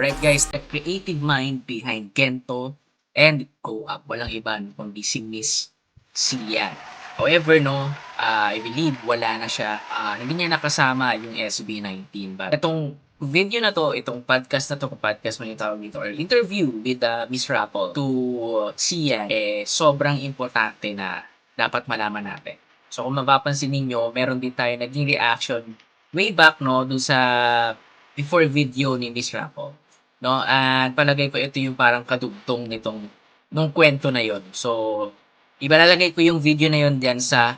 Right guys, the creative mind behind Gento and Go Up, walang iba kundi si Miss Sian. However, no, I believe wala na siya. Hindi niya nakasama yung SB19. But itong video na to, itong podcast na to, kung podcast mo yung tawag dito, or interview with Miss Rapple to Sian, sobrang importante na dapat malaman natin. So kung mapapansin ninyo, meron din tayo naging reaction way back, no, dun sa before video ni Miss Rapple. No, at palagay ko ito yung parang kadugtong nung kwento na yon. So, ibalalagay ko yung video na yon diyan sa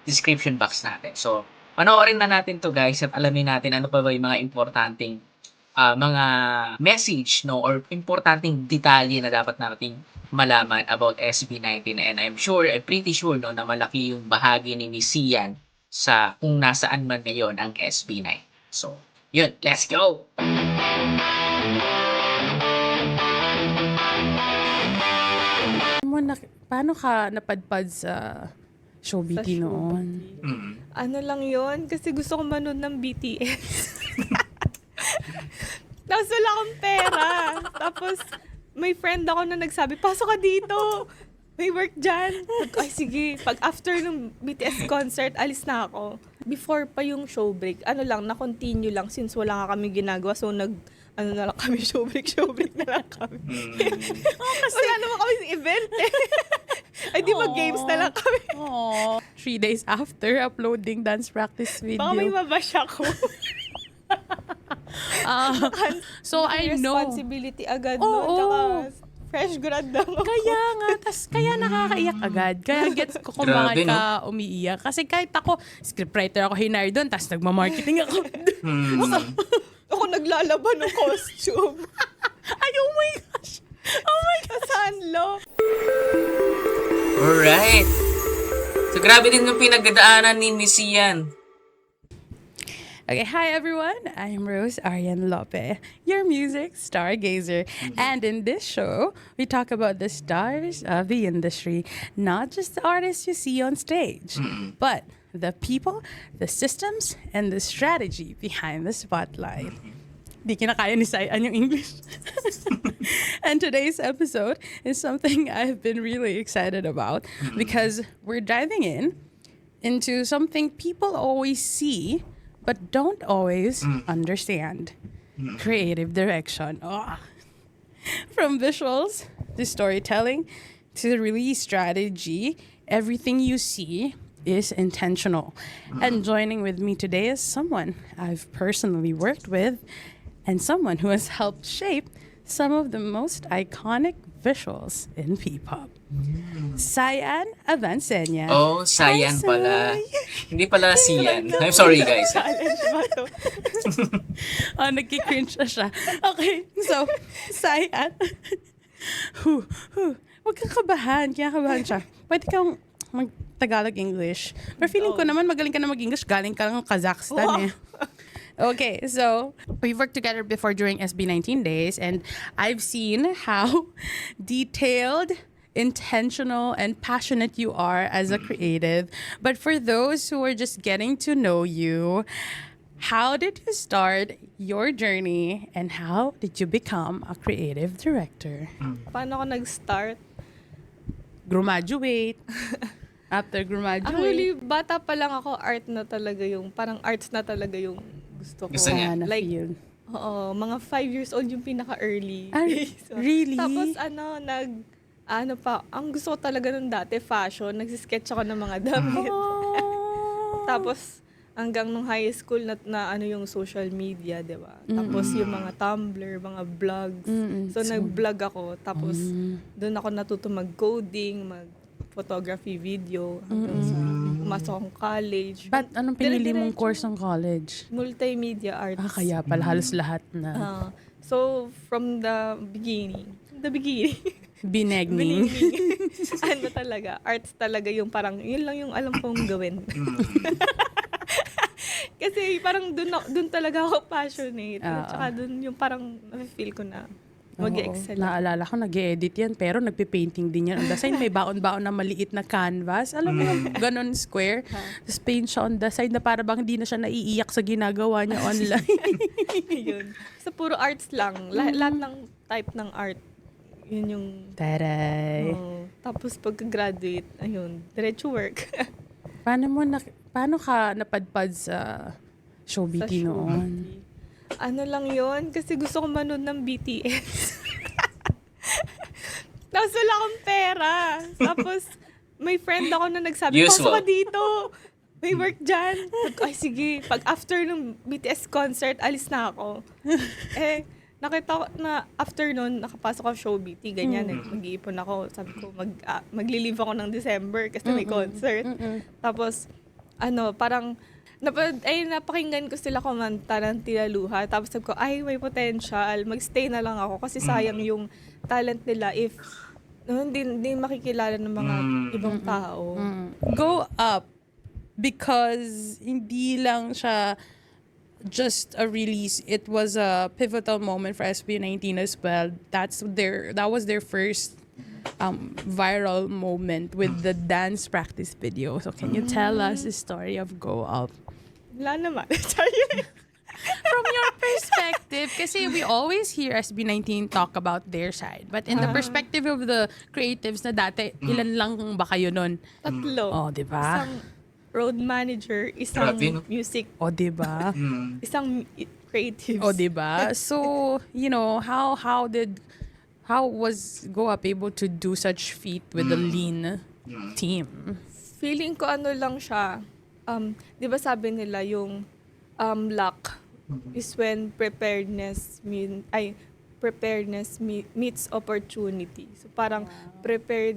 description box natin. So, panoorin na natin to guys at alamin natin ano pa ba yung mga importanteng mga message, no, or importanteng detalye na dapat nating malaman about SB19. And I'm pretty sure, no, na malaki yung bahagi ni Sian sa kung nasaan man ngayon ang SB9. So, yun, let's go! Paano ka napadpad sa Showbiz noon? Ano lang yon kasi gusto ko manood ng BTS. Tapos wala akong pera. Tapos may friend ako na nagsabi, pasok ka dito. May work dyan. Ay sige, pag after ng BTS concert, alis na ako. Before pa yung show break, na-continue lang since wala nga kami ginagawa. So na lang kami, show break na lang kami. Kasi wala naman kami event eh. Ay di ba games na lang kami. 3 days after uploading dance practice video. Baka may mabash ako. So I know. Responsibility agad nun. Tsaka fresh grad lang ako. Kaya nga, kaya nakakaiyak agad. Kaya gets ko kung bakit Grabe, no? ka umiiyak. Kasi kahit ako, scriptwriter ako hinire doon, tapos nagmamarketing ako. Ako naglalaban ng costume. Ay, oh my gosh! Oh my gosh! Sanlo. Alright! So, grabe din yung pinagdaanan ni Miss Sian. Okay, hi everyone. I'm Rose Arian Lope, your music stargazer. And in this show, we talk about the stars of the industry, not just the artists you see on stage, but the people, the systems, and the strategy behind the spotlight. Di kinakaya ni Sayan yung English. And today's episode is something I've been really excited about because we're diving into something people always see but don't always understand. Creative direction. From visuals to storytelling to release strategy, everything you see is intentional. And joining with me today is someone I've personally worked with and someone who has helped shape some of the most iconic visuals in P-pop. Sayan Avancenia. Oh, Sayan Hi, pala. Say. Hindi pala Sian. I'm sorry guys. Challenge ba to? Nagki-cringe na siya. Okay, so, Sayan. Huwag kang kabahan. Kinakabahan siya. Pwede kang mag-Tagalog English. Pero feeling ko naman magaling ka na mag-English. Galing ka lang Kazakhstan eh. Okay, so we've worked together before during SB19 days, and I've seen how detailed, intentional, and passionate you are as a creative. But for those who are just getting to know you, how did you start your journey, and how did you become a creative director? Paano ako nag-start? Graduate. After graduate. Actually, bata pa lang ako, parang arts na talaga yung gusto ko. Gusto niya? Like, Na-feel. oo, mga 5 years old yung pinaka-early. Really? Tapos ang gusto ko talaga nung dati, fashion. Nagsisketch ako ng mga damit. Tapos, hanggang nung high school na yung social media, di ba? Tapos yung mga Tumblr, mga vlogs. So, nag-vlog ako. Tapos, doon ako natuto mag-coding, mag-photography, video. Hanggang sa pumasok akong college. But anong pinili mong Dire-diretso. course ng college? Multimedia arts. Kaya pala halos lahat na. So, from the beginning, Binegning. ano talaga, arts talaga yung parang, yun lang yung alam kong gawin. Kasi parang dun talaga ako passionate. At saka dun yung parang, feel ko na, Mag-excel. Naalala ko, nag-edit yan, pero nagpe-painting din yan. On the side, may baon-baon na maliit na canvas. Alam mo yung ganon square. Tapos paint siya on the side na para bang hindi na siya naiiyak sa ginagawa niya online. Yun. So, puro arts lang. Lahat ng type ng art. Yun yung... Taray. Tapos pagka-graduate, ayun, diretso work. Paano ka napadpad sa show Sa BT noon? showbiz. Ano lang yun? Kasi gusto ko manood ng BTS. Tapos wala akong pera. Tapos may friend ako na nagsabi, pasok Usual. ka dito. May work dyan. Sabi ko, ay sige. Pag after ng BTS concert, alis na ako. Nakita ko na after nun, nakapasok ako show BT, ganyan. Mag-iipon ako. Sabi ko, magli-leave ako ng December kasi may concert. Tapos, parang, napakinggan ko sila kumanta ng Tilaluha. Tapos sabi ko, ay, may potential. Mag-stay na lang ako kasi sayang yung talent nila if hindi makikilala ng mga ibang tao. Go Up because hindi lang siya just a release. It was a pivotal moment for SB19 as well. That was their first viral moment with the dance practice video. So can you tell us the story of Go Up? Wala naman. From your perspective, kasi we always hear SB19 talk about their side. But in the perspective of the creatives na dati, ilan lang ba kayo nun? Tatlo. Oh, di ba? Isang road manager, isang Grabe, no? music, Oh, di ba? isang creatives. Oh, di ba? So, how was Go Up able to do such feat with a lean team? Feeling ko lang siya. Di ba sabi nila yung luck is when preparedness meets opportunity. So parang prepared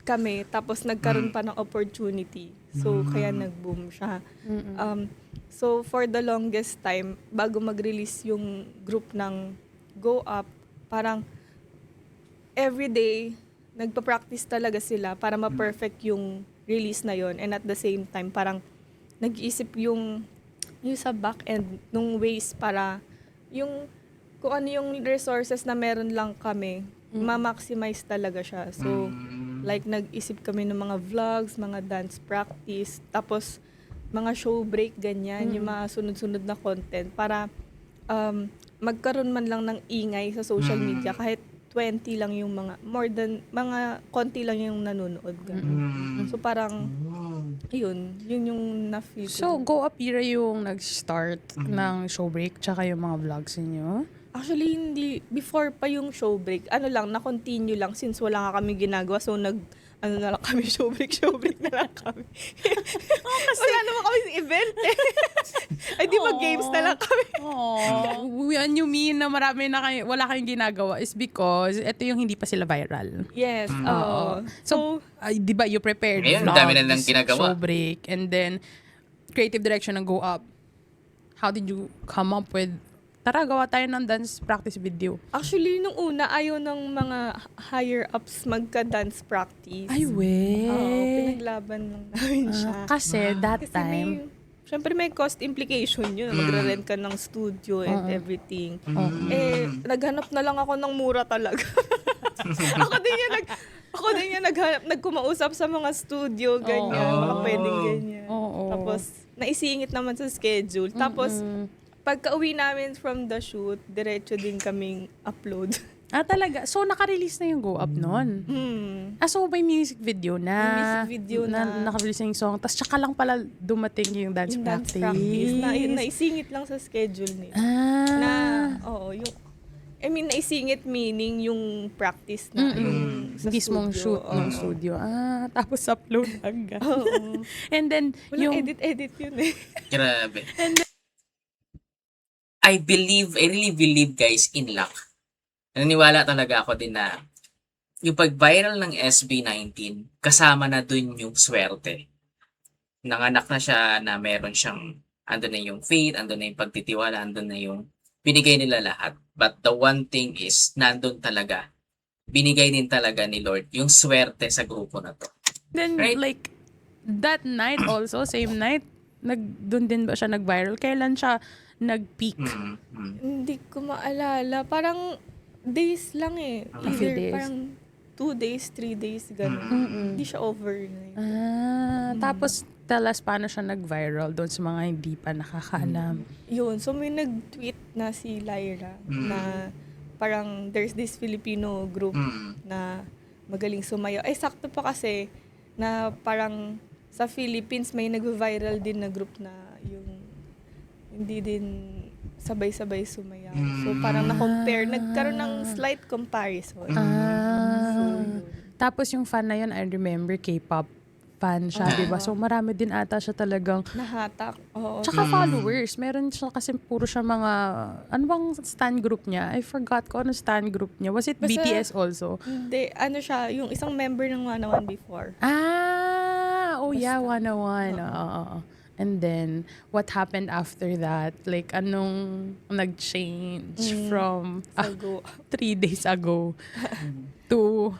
kami tapos nagkaroon pa ng opportunity. So kaya nag-boom siya. So for the longest time bago mag-release yung group ng Go Up, parang everyday nagpa-practice talaga sila para ma-perfect yung release na yon, and at the same time parang nag-iisip yung sa back end nung ways para yung kung ano yung resources na meron lang kami ma-maximize talaga siya. So like nag-isip kami ng mga vlogs, mga dance practice, tapos mga show break ganyan, yung mga sunod-sunod na content para magkaroon man lang ng ingay sa social media kahit 20 lang yung mga konti lang yung nanonood. So parang, yun yung na-feel ko. So, Go Up era yung nag-start ng showbreak tsaka yung mga vlogs niyo? Actually, hindi. Before pa yung showbreak, na-continue lang since wala nga kami ginagawa. So, na lang kami, showbreak na lang kami. Wala naman kami event eh. Ay, di ba games na lang kami? When you mean na wala kayong ginagawa is because ito yung hindi pa sila viral. Yes. So, di ba you prepared Ngayon, vlogs, dami na lang ginagawa. showbreak, and then creative direction ng Go Up. How did you come up with, tara, gawa tayo ng dance practice video? Actually, nung una, ayaw ng mga higher-ups magka-dance practice. Ay, we. Oo, pinaglaban lang namin siya. Kasi that Kasi time, syempre may cost implication yun. Magre-rent ka ng studio and everything. Naghanap na lang ako ng mura talaga. Ako din yung nagkumausap sa mga studio, ganyan. Mga pwedeng ganyan. Tapos, naisingit naman sa schedule. Tapos, pagka-uwi namin from the shoot, diretso din kaming upload. talaga. So, naka-release na yung Go Up noon. So may music video na. May music video na. Naka-release na yung song. Tapos tsaka lang pala dumating yung dance Yung dance practice. practice. Naisingit lang sa schedule nila. Naisingit meaning yung practice na. Yung sa Mismong studio. shoot ng studio. Tapos upload agad. Oo. And then, Walang edit yun eh. Grabe. I really believe guys in luck. Naniniwala talaga ako din na yung pag-viral ng SB19, kasama na dun yung swerte. Nanganak na siya na meron siyang, andun na yung faith, andun na yung pagtitiwala, andun na yung binigay nila lahat. But the one thing is, nandun talaga. Binigay din talaga ni Lord yung swerte sa grupo na to. then Right? like, that night also, same night, doon din ba siya nag-viral? Kailan siya nag-peak? Hindi ko maalala. Parang days lang eh. A few days. Parang 2 days, 3 days, gano'n. Hindi siya overnight. Tapos, tell us paano siya nag-viral doon sa mga hindi pa nakakaalam. Yun, so may nag-tweet na si Lyra na parang there's this Filipino group na magaling sumayaw. Ay, sakto pa kasi na parang sa Philippines may nag-viral din na group na yung hindi din sabay-sabay sumayaw. So parang na-compare, nagkaroon ng slight comparison. Tapos yung fan na yun, I remember K-pop fan siya, di ba? So marami din ata siya talagang Nahatak. Oo. tsaka followers. Meron siya kasi puro siya mga, ano bang stan group niya? I forgot ko ano stan group niya. Was it Basta- BTS also? Hindi, ano siya, yung isang member ng 101 before. Oh yeah, 101. Oo. And then, what happened after that? Like, anong nag-change from So, go. 3 days ago to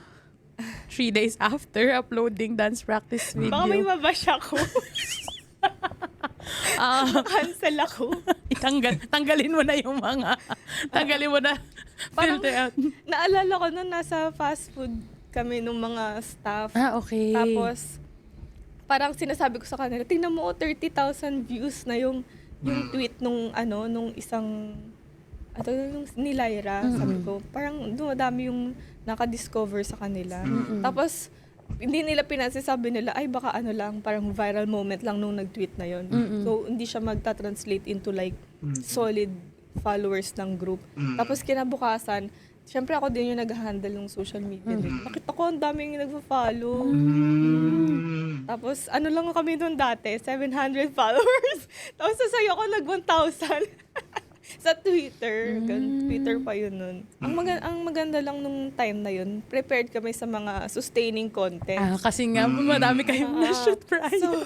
3 days after uploading dance practice video? Baka may mabash ako. Cancel ako. Tanggalin mo na yung mga, tanggalin mo na, Parang- filter out. Naalala ko nun, nasa fast food kami nung mga staff. Okay. Tapos, parang sinasabi ko sa kanila, tingnan mo, 30,000 views na yung tweet nung isang, yung ni Lyra, sabi ko, parang dumadami yung nakadiscover sa kanila. Tapos, hindi nila pinansin, sabi nila, ay baka lang, parang viral moment lang nung nag-tweet na yon. So, hindi siya magta-translate into like solid followers ng group. Tapos, kinabukasan, syempre ako din yung nag-handle ng social media. Nakita ko, ang daming nagpa-follow. Tapos, ano lang kami doon dati, 700 followers. Tapos, sasayo ko nag-1,000 sa Twitter. Twitter pa yun nun. Ang maganda lang nung time na yun, prepared kami sa mga sustaining content. Kasi nga, marami kayong na-shoot prior. So,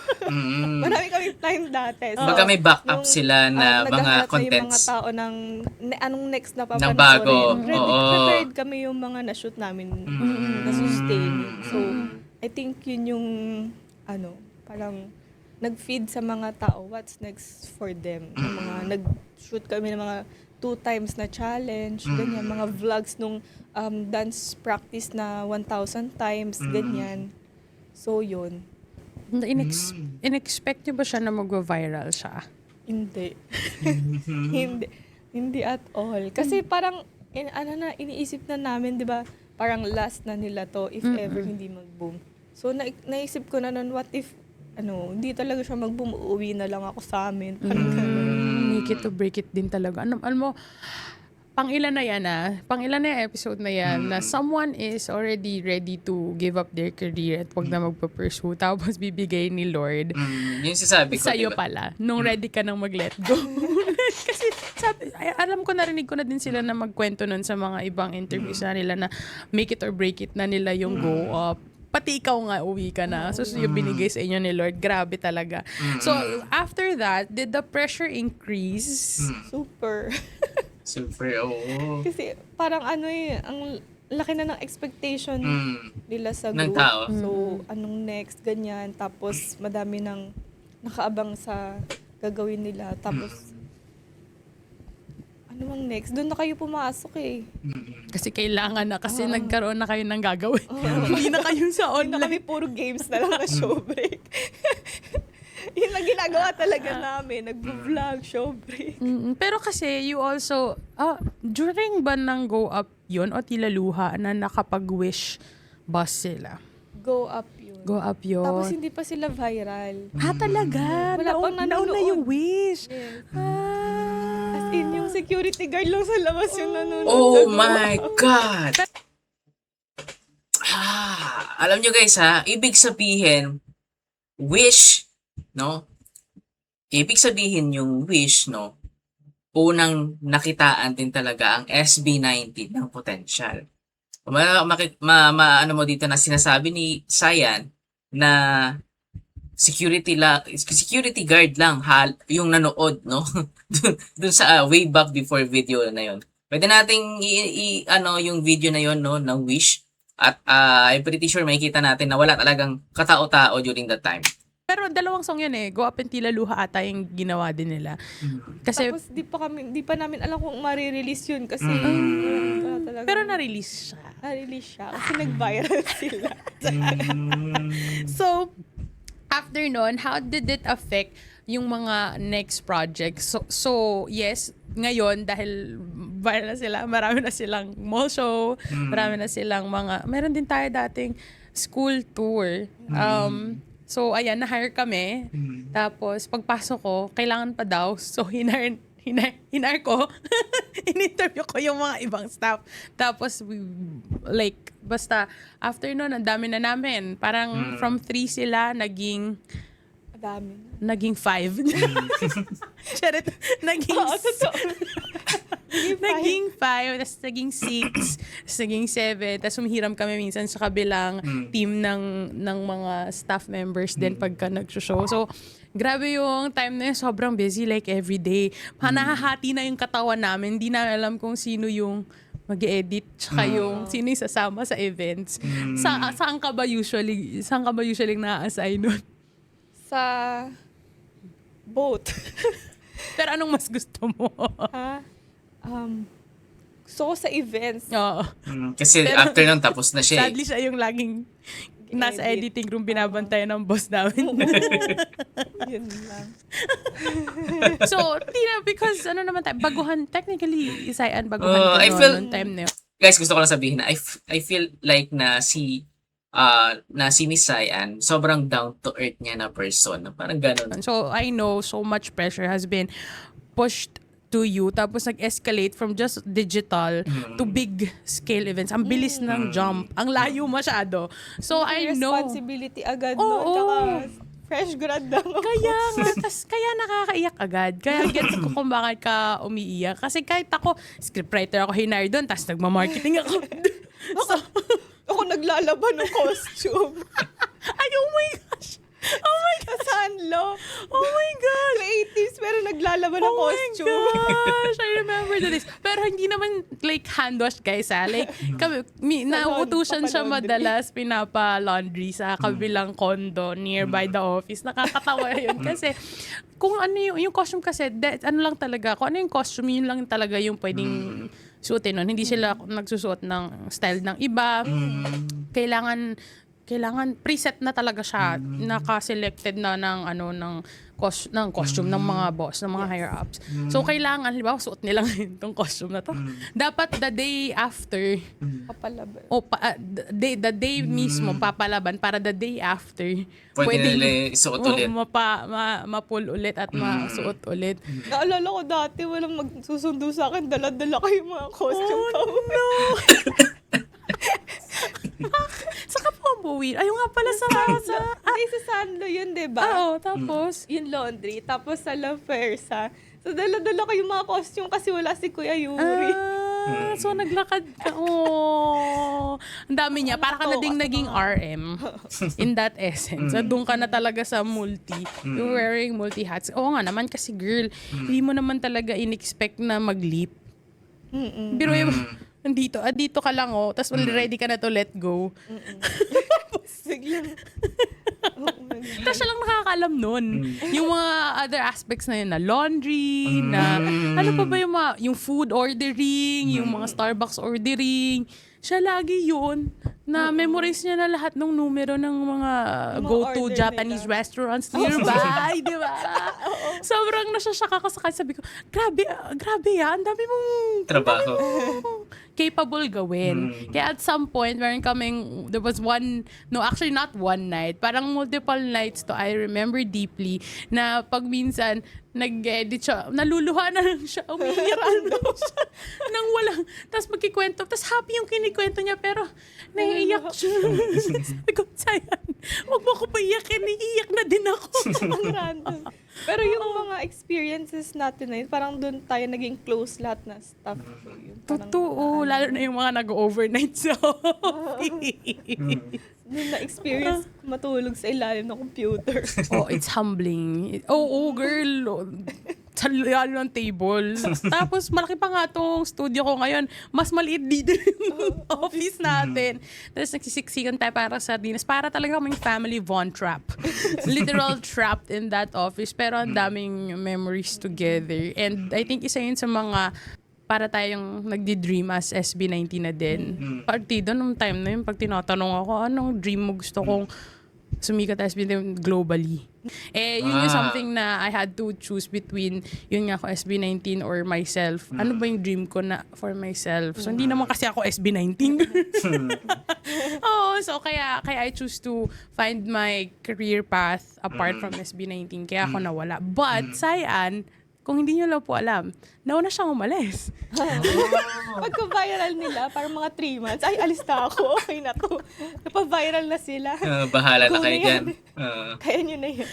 marami kami time dati. So, Baka may backup nung, sila na mga naghahanap na yung mga contents. tao ng anong next na papanoorin. Na bago. Prepared kami yung mga na-shoot namin na sustaining. So, I think yun yung parang nag-feed sa mga tao what's next for them. Yung mga nag-shoot kami ng mga 2 times na challenge, ganyan, mga vlogs nung dance practice na 1,000 times, ganyan. So, yun. In-expect niyo ba siya na mag-viral siya? Hindi. Hindi at all. Kasi parang, iniisip na namin, di ba, parang last na nila to if ever hindi mag-boom. So, naisip ko na nun, what if, hindi talaga siya mag-boom, uuwi na lang ako sa amin. Parang ganun. Make it to break it din talaga. Alam mo, pang-ilan na yan pang-ilan na yung episode na yan na someone is already ready to give up their career at wag na magpa-pursue tapos bibigay ni Lord Yung sasabi ko, sa'yo diba? pala nung ready ka nang mag-let go. Kasi alam ko, narinig ko na din sila na magkwento nun sa mga ibang interviews na nila na make it or break it na nila yung go up. Pati ikaw nga, uwi ka na. So, yung binigay sa inyo ni Lord, grabe talaga. So, after that, did the pressure increase? Super. Super, oo. Kasi parang ang laki na ng expectation nila sa Ng group. tao. So, anong next, ganyan. Tapos, madami nang nakaabang sa gagawin nila. Tapos, ano ang next? Doon na kayo pumasok eh. Kasi kailangan na, kasi nagkaroon na kayo ng gagawin. Hindi na kayo sa Hindi na kami online. puro games na lang na show break. Yun ang ginagawa talaga namin. Nag-vlog, show break. Pero kasi you also, during ba ng go up yun o tila luha na nakapag-wish bus sila? Go up yun. Go up yun. Tapos hindi pa sila viral. Talaga? Wala pang Nauna nanonood. yung wish. Yes. Ah. As in, yung security guard lang sa labas yung nanonood sa Oh go my up. God! Alam nyo guys ibig sabihin, wish, no? Ibig sabihin yung wish, no? Unang nakitaan din talaga ang SB19 ng potential. Ano mo dito na sinasabi ni Sayan na security guard lang yung nanood, no? dun sa way back before video na yon. Pwede nating yung video na yon, no, ng wish. At I'm pretty sure makikita natin na wala talagang katao-tao during that time. Pero dalawang song yun Go Up and Tila Luha ata yung ginawa din nila. Kasi Tapos di pa namin alam kung marirelease yun kasi wala talaga talaga. Pero na-release siya. Na-release siya kasi nag-viral sila. So, after nun, how did it affect yung mga next projects? So yes, ngayon, dahil viral na sila, marami na silang mall show, marami na silang meron din tayo dating school tour. So, ayan, na-hire kami. Tapos, pagpasok ko, kailangan pa daw. So, hinar ko. In-interview ko yung mga ibang staff. Tapos, basta, after nun, ang dami na namin. Parang from 3 sila, naging Madami. naging 5. Charot. Naging Oo, totoo. naging 5, tapos naging 6, tapos naging 7, tapos humihiram kami minsan sa kabilang team ng mga staff members din pagka nag-show. So, grabe yung time na yun, sobrang busy like every day. Nahahati na yung katawan namin, hindi na alam kung sino yung mag-edit tsaka yung sino yung sasama sa events. Saan ka ba usually na-assign nun? Sa boat. Pero anong mas gusto mo? Ha? Gusto ko sa events. Oo. Kasi Pero- after nun, tapos na siya. Sadly, siya yung laging nasa Edit. editing room binabantayan ng boss namin. Yun lang. So, Tina, because ano naman tayo, baguhan, technically, Isayan, baguhan ka I noon, feel- noong time na yun. Guys, gusto ko lang sabihin na I feel like na si Miss Cyan, sobrang down to earth niya na person. Parang ganun. So, I know so much pressure has been pushed to you, tapos nag-escalate from just digital to big scale events. Ang bilis ng jump. Ang layo masyado. So, I know. Responsibility agad Oo. nun. Tsaka fresh grad lang ako. Kaya nakakaiyak agad. Kaya gets ko kung bakit ka umiiyak. Kasi kahit ako, scriptwriter ako hinire doon, tapos nagmamarketing ako. So, Ako naglalaban ng costume. ay, oh my gosh. Oh my Sa Sanlo. Oh my gosh. Creatives, pero naglalaban ng Oh my costume. gosh, I remember this. Pero hindi naman like hand wash guys ha. Like nauutusan siya Papa-laundry. madalas pinapa-laundry sa kabilang condo nearby the office. Nakakatawa yun kasi kung ano yung costume kasi ano lang talaga, kung ano yung costume yun lang talaga yung pwedeng suotin nun. Hindi sila nagsusuot ng style ng iba. Kailangan preset na talaga siya, naka-selected na ng costume ng mga boss, ng mga higher ups. So kailangan, halimbawa, suot nila ngayon itong costume na to. Dapat the day after, Papalaban. the day mismo papalaban para the day after Pwede nila isuot ulit. ma-pull ulit at masuot ulit. Naalala ko dati, walang magsusundo sa akin. Dala-dala kayo mga costume pa. No! Saka po ang buwin. Ayun nga pala sa Hindi sa Sanlo yun, diba? Oo, tapos Yung laundry. Tapos sa La Fersa. So, dala-dala ko yung mga costume kasi wala si Kuya Yuri. so naglakad ka. Oh. Ang dami niya. Para ka na ding naging RM in that essence. So, doon ka na talaga sa multi. You're wearing multi hats. Oo nga naman kasi girl, hindi mo naman talaga in-expect na mag-leap. Pero dito ka lang tapos ready ka na to let go. Biglang. Tapos siya lang nakakaalam nun. Yung mga other aspects na yun, na laundry, na ano pa ba yung food ordering, yung mga Starbucks ordering. Siya lagi yun. Na memorize niya na lahat ng numero ng mga go-to order Japanese nila. restaurants nearby, di ba? Sobrang nasyasyak ako sa kanya. Sabi ko, grabe yan. Ang dami mong Trabaho. capable gawin. Kaya at some point, there was actually not one night, parang multiple nights to I remember deeply, na pag minsan, nag-edit siya, naluluha na lang siya, umiiyak na siya, nang walang, tapos magkikwento, tapos happy yung kinikwento niya, pero naiiyak siya. Sabi ko, Sayan, huwag mo ko paiyakin, naiiyak na din ako. Ang random. Pero yung mga experiences natin na yun, parang doon tayo naging close lahat na staff. Yung parang, Totoo, lalo na yung mga nag-overnight sa office. Doon na-experience matulog sa ilalim ng computer. Oh, it's humbling. Oh, girl. Sa lalo ng table. Tapos, malaki pa nga tong studio ko ngayon. Mas maliit dito yung office natin. Tapos, nagsisiksikan tayo para sa sardinas. Para talaga kaming family Von trap. Literal trapped in that office. Pero ang daming memories together. And I think isa yun sa mga para tayong nagdi-dream as SB19 na din. Partido nung time na yun, pag tinatanong ako, anong dream mo gusto kong sumikat as SB19 globally? Yun yung something na I had to choose between yun nga ako SB19 or myself. Ano ba yung dream ko na for myself? So, hindi naman kasi ako SB19. Oo, so kaya I choose to find my career path apart from SB19. Kaya ako nawala. But, sayan, kung hindi nyo lang po alam, nauna siyang umalis. Pagka-viral nila, parang mga 3 months, ay, alis na ako, okay na to. Napa-viral na sila. Bahala na Go kayo na dyan. yan. Kaya nyo na yan.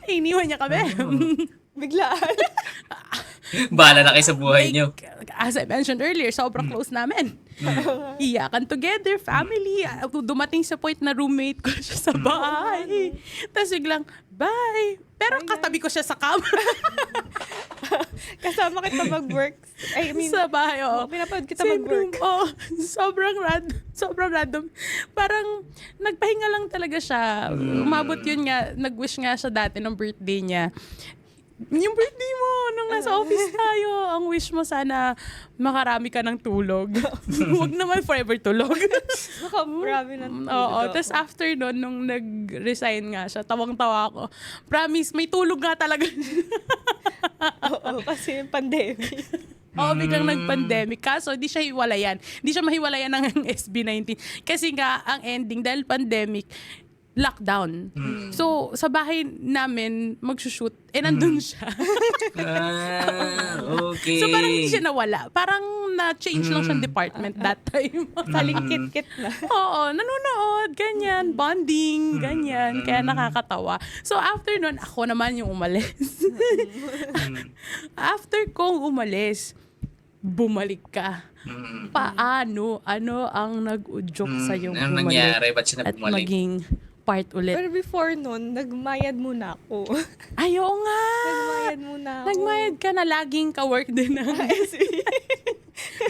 Iniwan niya kami. Biglaan. Bahala na kayo sa buhay nyo. As I mentioned earlier, sobrang close namin. Iyakan together, family. Dumating sa point na roommate ko siya sa bahay. Tapos biglang, bye! Pero katabi ko siya sa kama. Kasama kita mag-work. I mean, sa bahay, oo. pinapanood kita Same mag-work. room, oo. Sobrang random. Parang nagpahinga lang talaga siya. Umabot yun nga, nag-wish nga siya dati ng birthday niya. Yung birthday mo, nung nasa office tayo, ang wish mo sana makarami ka ng tulog. Huwag naman forever tulog. Baka marami ng tulog. Oo, tapos after nun, nung nag-resign nga siya, tawang-tawa ako. Promise, may tulog nga talaga. Oo, kasi yung pandemic. Oo, biglang nag-pandemic. Kaso, di siya hiwalayan. Di siya mahiwalayan ng SB19. Kasi nga, ang ending, dahil pandemic, lockdown. So, sa bahay namin, magsushoot, nandun siya. Okay. So, parang hindi siya nawala. Parang na-change lang siyang department that time. Talingkit-kit na. Oo, nanonood, ganyan, bonding, ganyan. Kaya nakakatawa. So, after nun, ako naman yung umalis. After kong umalis, bumalik ka. Paano? Ano ang nag-udyok sa'yo Anong bumalik? nangyari? Ba't siya At bumalik? maging part ulit. Pero before nun, nagmayad muna ako. Ay, oo nga! Nagmayad muna ako. Nagmayad ka na laging ka-work din ng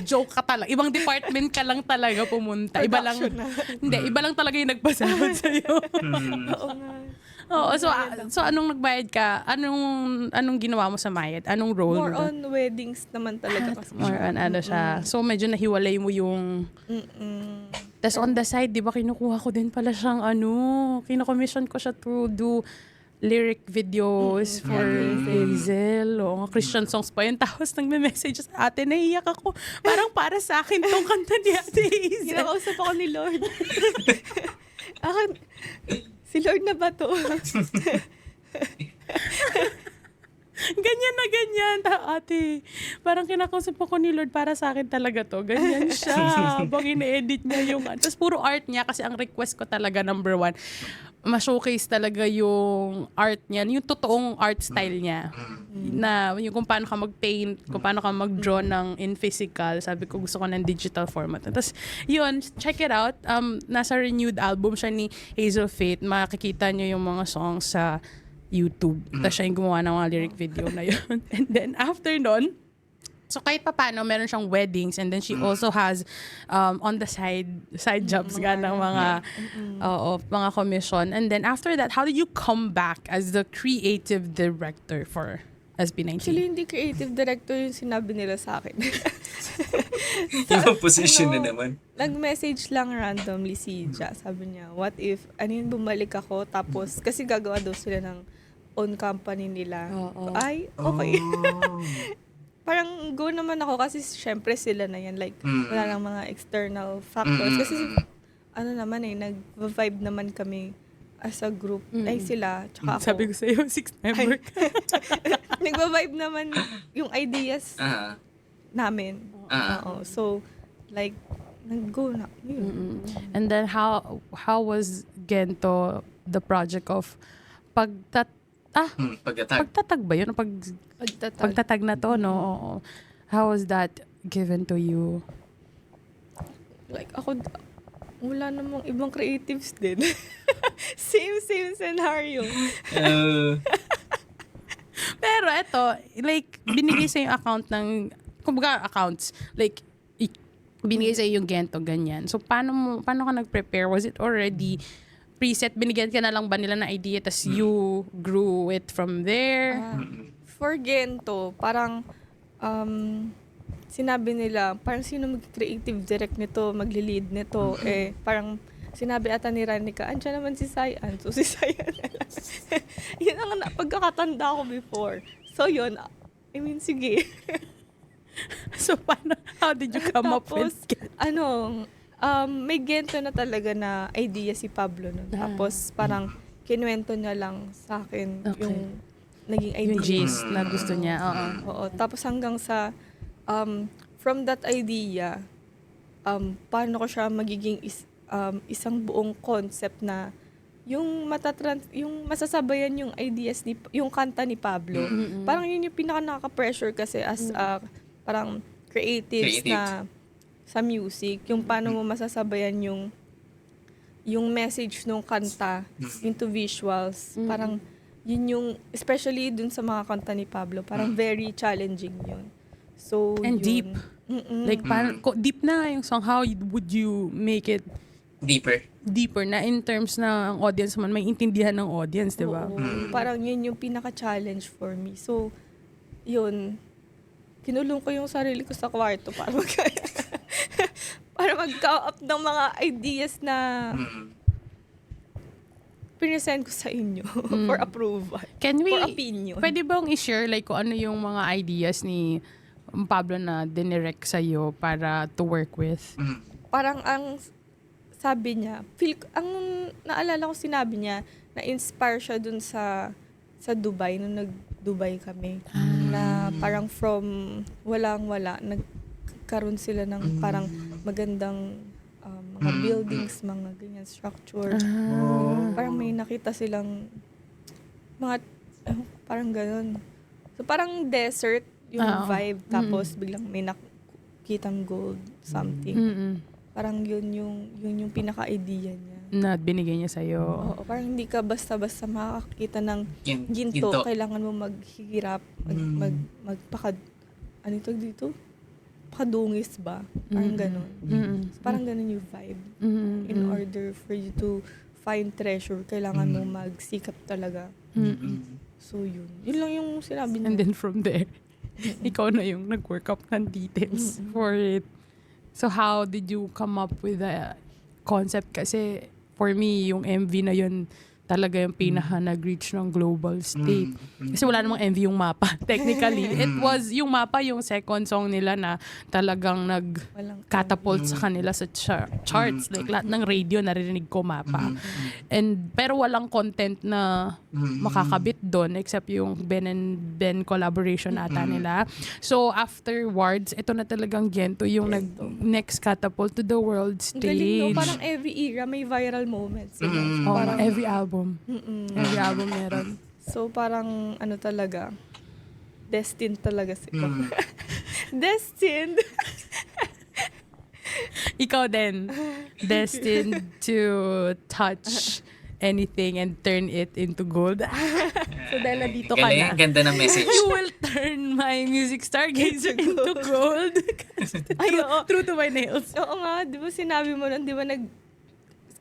joke ka talaga. Ibang department ka lang talaga pumunta. Iba lang, Production na. hindi, iba lang talaga yung nagpasahod sa'yo. Oo nga. Oo, so anong nagbayad ka? Anong ginawa mo sa mayad? Anong role More mo doon? on weddings naman talaga kasi. More on ano siya. So medyo nahiwalay mo yung... Tapos on the side, di ba kinukuha ko din pala siyang kino-commission ko siya to do lyric videos for Hazel. O, Christian songs pa yun. Tapos nagme-message sa ate, naiiyak ako. Parang para sa akin tong kanta ni ate Hazel. Kinakausap ako ni Lord. Si Lord na ba to? Ganyan na ganyan. Ate, parang kinakausap ako ni Lord para sa akin talaga to. Ganyan siya. Habang ine-edit niya yung... Tapos puro art niya kasi ang request ko talaga number 1, ma-showcase talaga yung art niya. Yung totoong art style niya. Na yung kung paano ka mag-paint, kung paano ka mag-draw ng in physical. Sabi ko gusto ko ng digital format. Tapos yun, check it out. Nasa renewed album siya ni Hazel Faith. Makikita niyo yung mga songs sa YouTube. Tapos siya yung gumawa ng mga lyric video na yun. And then after nun, so kahit pa paano, meron siyang weddings and then she also has on the side jobs nga ng mga commission. And then after that, how did you come back as the creative director for SB19? Actually, hindi creative director yung sinabi nila sa akin. Ibang position na naman. Nag-message lang randomly si Ja. Sabi niya, what if, bumalik ako, tapos, kasi gagawa daw sila ng own company nila. Oo. Ay, okay. Parang go naman ako kasi syempre sila na yan. Like, wala lang mga external factors. Kasi, nag-vibe naman kami as a group. Ay, sila, tsaka ako. Sabi ko sa'yo, 6 network. Nag-vibe naman yung ideas namin. Ah. Oo. So, like, nag-go na. Yun. And then how was Gento the project of pagtatag ba yun? Pagtatag na to, no? Oo. How was that given to you? Like, ako, wala namang ibang creatives din. same scenario. Pero eto, like, binigay sa yung account ng, kumbaga accounts, like, binigay sa yung Gento, ganyan. So, paano ka nag-prepare? Was it already preset? Binigyan ka na lang ba nila ng idea, tas you grew it from there? For Gento, parang, sinabi nila, parang sino mag-creative direct nito, magli-lead nito, parang sinabi ata ni Ranica, andyan naman si Sayan. So, si Sayan na lang. Yun ang pagkakatanda ko before. So, yun. I mean, sige. So, paano, how did you come up with Tapos, may gento na talaga na idea si Pablo nun. Tapos, parang kinuwento niya lang sa akin Okay. yung naging idea. yung gist na gusto niya? Oo. Oo. Tapos hanggang sa, from that idea, paano ko siya magiging isang buong concept na yung yung masasabayan yung ideas yung kanta ni Pablo. Parang yun yung pinaka nakaka-pressure kasi as parang creatives Creative. na sa music, yung paano mo masasabayan yung message ng kanta into visuals. Parang yun yung, especially dun sa mga kanta ni Pablo, parang very challenging yun. So, And yun. deep. Mm-mm. Like, parang, deep na yung song. How would you make it deeper na in terms na ang audience man, may intindihan ng audience, di ba? Oo. Parang yun yung pinaka-challenge for me. So, yun. Kinulong ko yung sarili ko sa kwarto para para mag-up ng mga ideas na pinesend ko sa inyo for approval. Can we, For opinion. pwede bang i-share like kung ano yung mga ideas ni Pablo na dinirect sa'yo para to work with? Parang ang sabi niya, ang naalala ko sinabi niya, na-inspire siya dun sa Dubai, nung nag-Dubai kami. Na parang from walang-wala, nagkaroon sila ng parang magandang mga buildings, mga ganyan, structure. Parang may nakita silang mga, parang ganun. So parang desert yung vibe, tapos biglang may nakitang gold, something. Parang yun yung pinaka-idea niya. Na binigay niya sa'yo. Oo, parang hindi ka basta-basta makakakita ng ginto. Kailangan mo maghirap, ano ito dito? Pakadungis ba? Parang ganun. So, parang ganun yung vibe. In order for you to find treasure, kailangan mo magsikap talaga. So, yun. Yun lang yung sinabi niya. And then from there, ikaw na yung nag-work up ng details for it. So how did you come up with the concept? Kasi for me, yung MV na yun talaga yung pinaka nag-reach ng global state. Kasi wala namang MV yung mapa, technically. It was, yung mapa, yung second song nila na talagang nag-catapult sa kanila sa charts. Like, lahat ng radio, narinig ko mapa. Pero walang content na makakabit doon except yung Ben and Ben collaboration ata nila. So, afterwards, ito na talagang Gento yung next catapult to the world Ang galing, no? stage. Parang every era may viral moments. Oh, Parang, every album. Every album meron. so, parang ano talaga, destined talaga sila. Destined! Ikaw din, destined to touch anything and turn it into gold. So dahil nandito ka na, Galing, ganda ng message. you will turn my music stargazer into gold. Ay, oo. True to my nails. Oo nga, di ba sinabi mo nun, di ba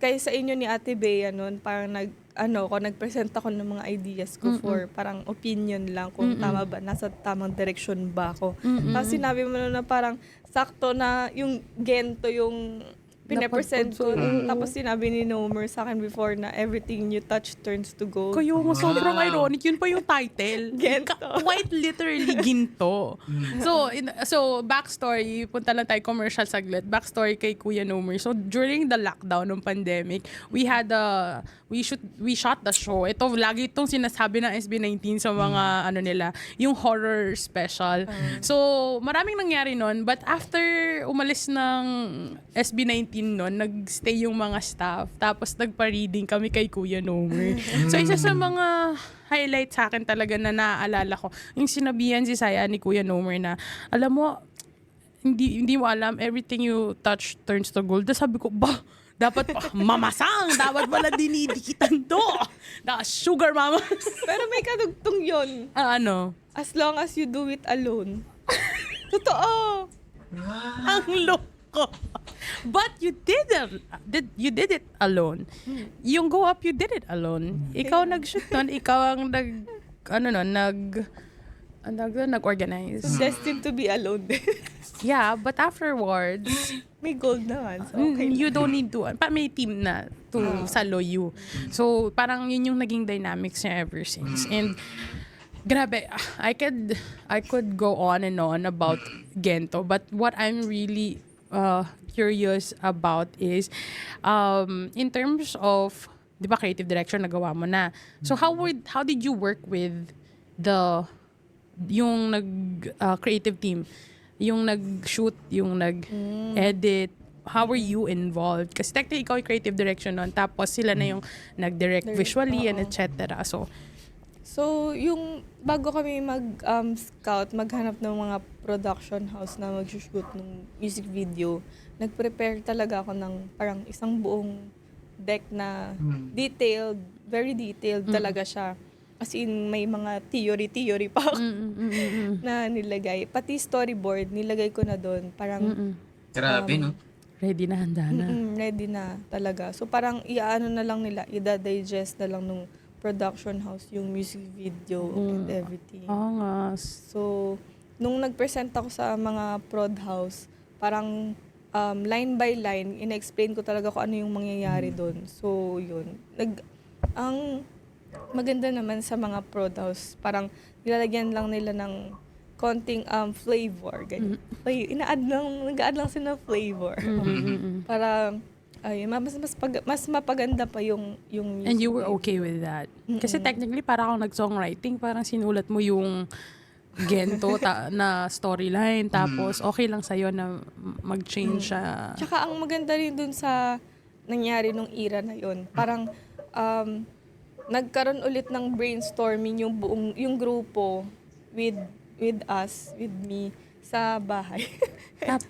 kaya sa inyo ni Ate Bea nun, parang nag-present ako ng mga ideas ko for parang opinion lang kung tama ba, nasa tamang direction ba ako. Tapos sinabi mo nun na parang sakto na yung Gento yung pinapresent ko. Tapos sinabi ni Nomer sa akin before na everything you touch turns to gold. Kayo, sobrang ironic. Yun pa yung title. Gento. Quite literally ginto. So backstory, punta lang tayo commercial saglit. Backstory kay Kuya Nomer. So during the lockdown ng pandemic, we shot the show. Ito, lagi itong sinasabi ng SB19 sa mga nila, yung horror special. So maraming nangyari nun. But after umalis ng SB19 nun, nagstay yung mga staff. Tapos nagpa-reading kami kay Kuya Nomer. So isa sa mga highlight sa akin talaga na naaalala ko, yung sinabihan si Saya ni Kuya Nomer na, alam mo, hindi mo alam, everything you touch turns to gold. Tapos sabi ko, dapat mamasang, dapat wala dinidikitan to. Sugar mama. Pero may kadugtong yun. Ano? As long as you do it alone. Totoo. Ang loko. But you did it alone. Yung Go Up, you did it alone. Ikaw nag-shoot nun, ikaw ang nag-organize. So, destined to be alone din. Yeah, but afterwards, May gold naman. So, okay. you don't need to, may team na to salo you. So, parang yun yung naging dynamics niya ever since. And, grabe, I could go on and on about Gento, but what I'm really curious about is, in terms of, di ba, creative direction, nagawa mo na. So, how did you work with yung creative team? Yung nag-shoot, yung nag-edit, how were you involved? Kasi technically, ikaw yung creative direction nun, tapos sila na yung nag-direct visually and etc. So, yung bago kami mag-scout, maghanap ng mga production house na mag-shoot ng music video, nag-prepare talaga ako ng parang isang buong deck na detailed, very detailed talaga siya. As in, may mga theory pa ako na nilagay. Pati storyboard, nilagay ko na doon. Parang, Grabe, no? Ready na, handa na. ready na talaga. So, parang iaano na lang nila, i-digest na lang nung production house yung music video and everything. Oo nga. So, nung nag-present ako sa mga prod house, parang line by line, ina-explain ko talaga kung ano yung mangyayari doon. So, yun. Ang maganda naman sa mga prod house, parang nilalagyan lang nila ng konting flavor. Ganyan. Nag-add lang sila ng flavor. Para, ayun, mas mapaganda pa yung music. And you were okay with that? Kasi technically, para akong nag-songwriting, parang sinulat mo yung Gento na storyline, tapos okay lang sa'yo na mag-change siya. Tsaka ang maganda rin dun sa nangyari nung era na yun, parang nagkaroon ulit ng brainstorming yung grupo with me sa bahay.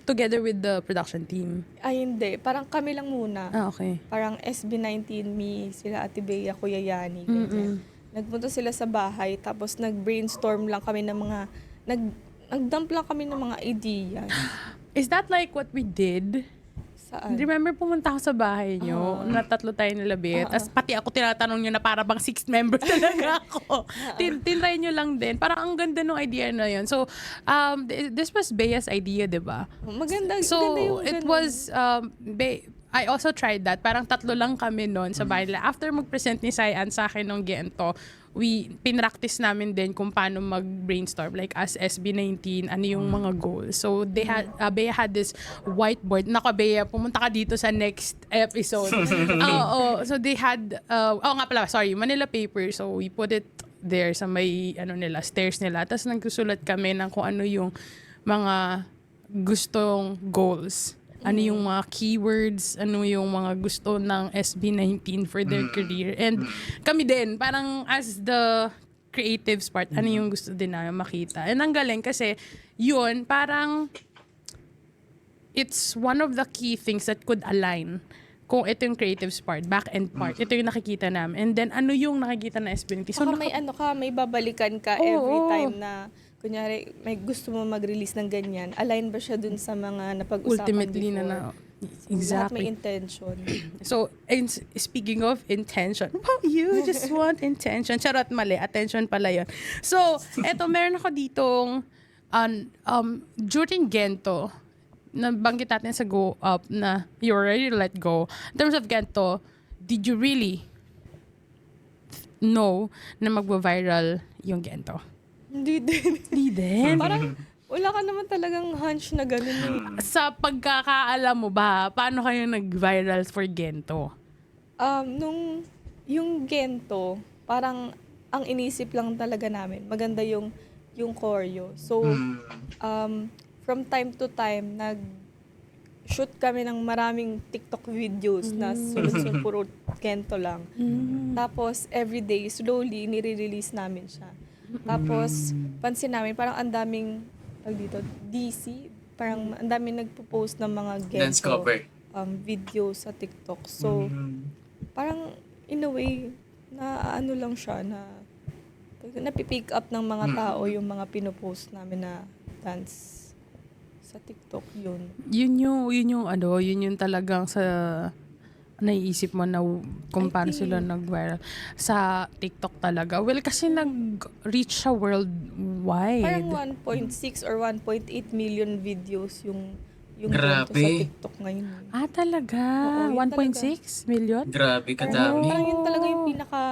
Together with the production team? Ay, hindi. Parang kami lang muna. Okay. Parang SB19, me, sila Ate Bea, Kuya Yani, ganyan. Nagpunta sila sa bahay, tapos nag-brainstorm lang kami ng mga, nag-dump lang kami ng mga idea. Is that like what we did? Saan? Remember, pumunta ako sa bahay nyo, na tatlo tayo nilabit, tapos pati ako tinatanong nyo na para bang 6 member talaga ako. Tinry nyo lang din. Parang ang ganda ng idea na yun. So, this was Bea's idea, di ba? Maganda, So, maganda yung it ganun. was, I also tried that. Parang tatlo lang kami noon sa bahay. After mag-present ni Sayan sa akin ng Gento, pinractice namin din kung paano mag-brainstorm. Like, as SB19, ano yung mga goals. So, Bea had this whiteboard. Nako, Bea, pumunta ka dito sa next episode. So, they had, nga pala, sorry, Manila paper. So, we put it there sa may, stairs nila. Tapos, nagsusulat kami ng kung ano yung mga gustong goals. Ano yung mga keywords, ano yung mga gusto ng SB19 for their career. And kami din, parang as the creatives part, ano yung gusto din namin makita. And ang galing kasi, yun, parang it's one of the key things that could align kung ito yung creatives part, back-end part. Ito yung nakikita namin. And then, ano yung nakikita na SB19? So, Saka may babalikan ka every time na kunyari, may gusto mo mag-release ng ganyan, align ba siya dun sa mga napag-usapan ultimately before? na Lahat exactly. may intention. So, speaking of intention, you just want intention. Charot, mali. Attention pala yun. So, eto, meron ako ditong, during Gento, nabanggit natin sa Go Up na you already let go. In terms of Gento, did you really know na magwa-viral yung Gento? Hindi din. Hindi din. Parang wala ka naman talagang hunch na gano'n eh. Sa pagkakaalam mo ba, paano kayo nag-viral for Gento? Nung yung Gento, parang ang inisip lang talaga namin, maganda yung choreo. So, from time to time, nag-shoot kami ng maraming TikTok videos na sunod-sunod puro Gento lang. Tapos, everyday, slowly, nire-release namin siya. Tapos, pansin namin, parang ang daming, DC, parang ang daming nagpo-post ng mga Dance Gento cover. video sa TikTok. So, parang in a way, na ano lang siya, na napipick up ng mga tao yung mga pinopost namin na dance sa TikTok, yun. Yun yung talagang sa naiisip mo na kung paano sila nag-viral sa TikTok talaga. Well, kasi nag-reach sa worldwide. Parang 1.6 or 1.8 million videos yung Grabe. ganito sa TikTok ngayon. Ah, talaga? Oo, yun 1.6 million? Grabe, Parang, kadami. parang yun talaga yung pinaka,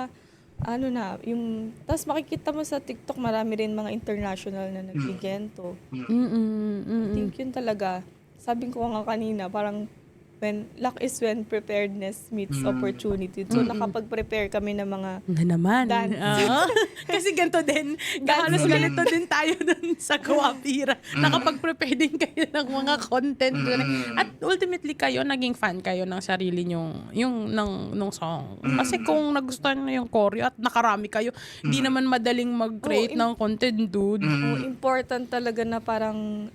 ano na, yung, tapos makikita mo sa TikTok, marami rin mga international na nagbigento. I think yun talaga, sabi ko nga kanina, parang, when luck is when preparedness meets opportunity. So, nakapag-prepare kami ng mga Na naman. Dance. Oo. Kasi ganito din. Halos ganito din tayo dun sa Kuwapira. Nakapag-prepare din kayo ng mga content. At ultimately kayo, naging fan kayo ng sarili yung nung song. Kasi kung nagustuhan nyo yung choreo at nakarami kayo, hindi naman madaling mag-create ng content, dude. oh, important talaga na parang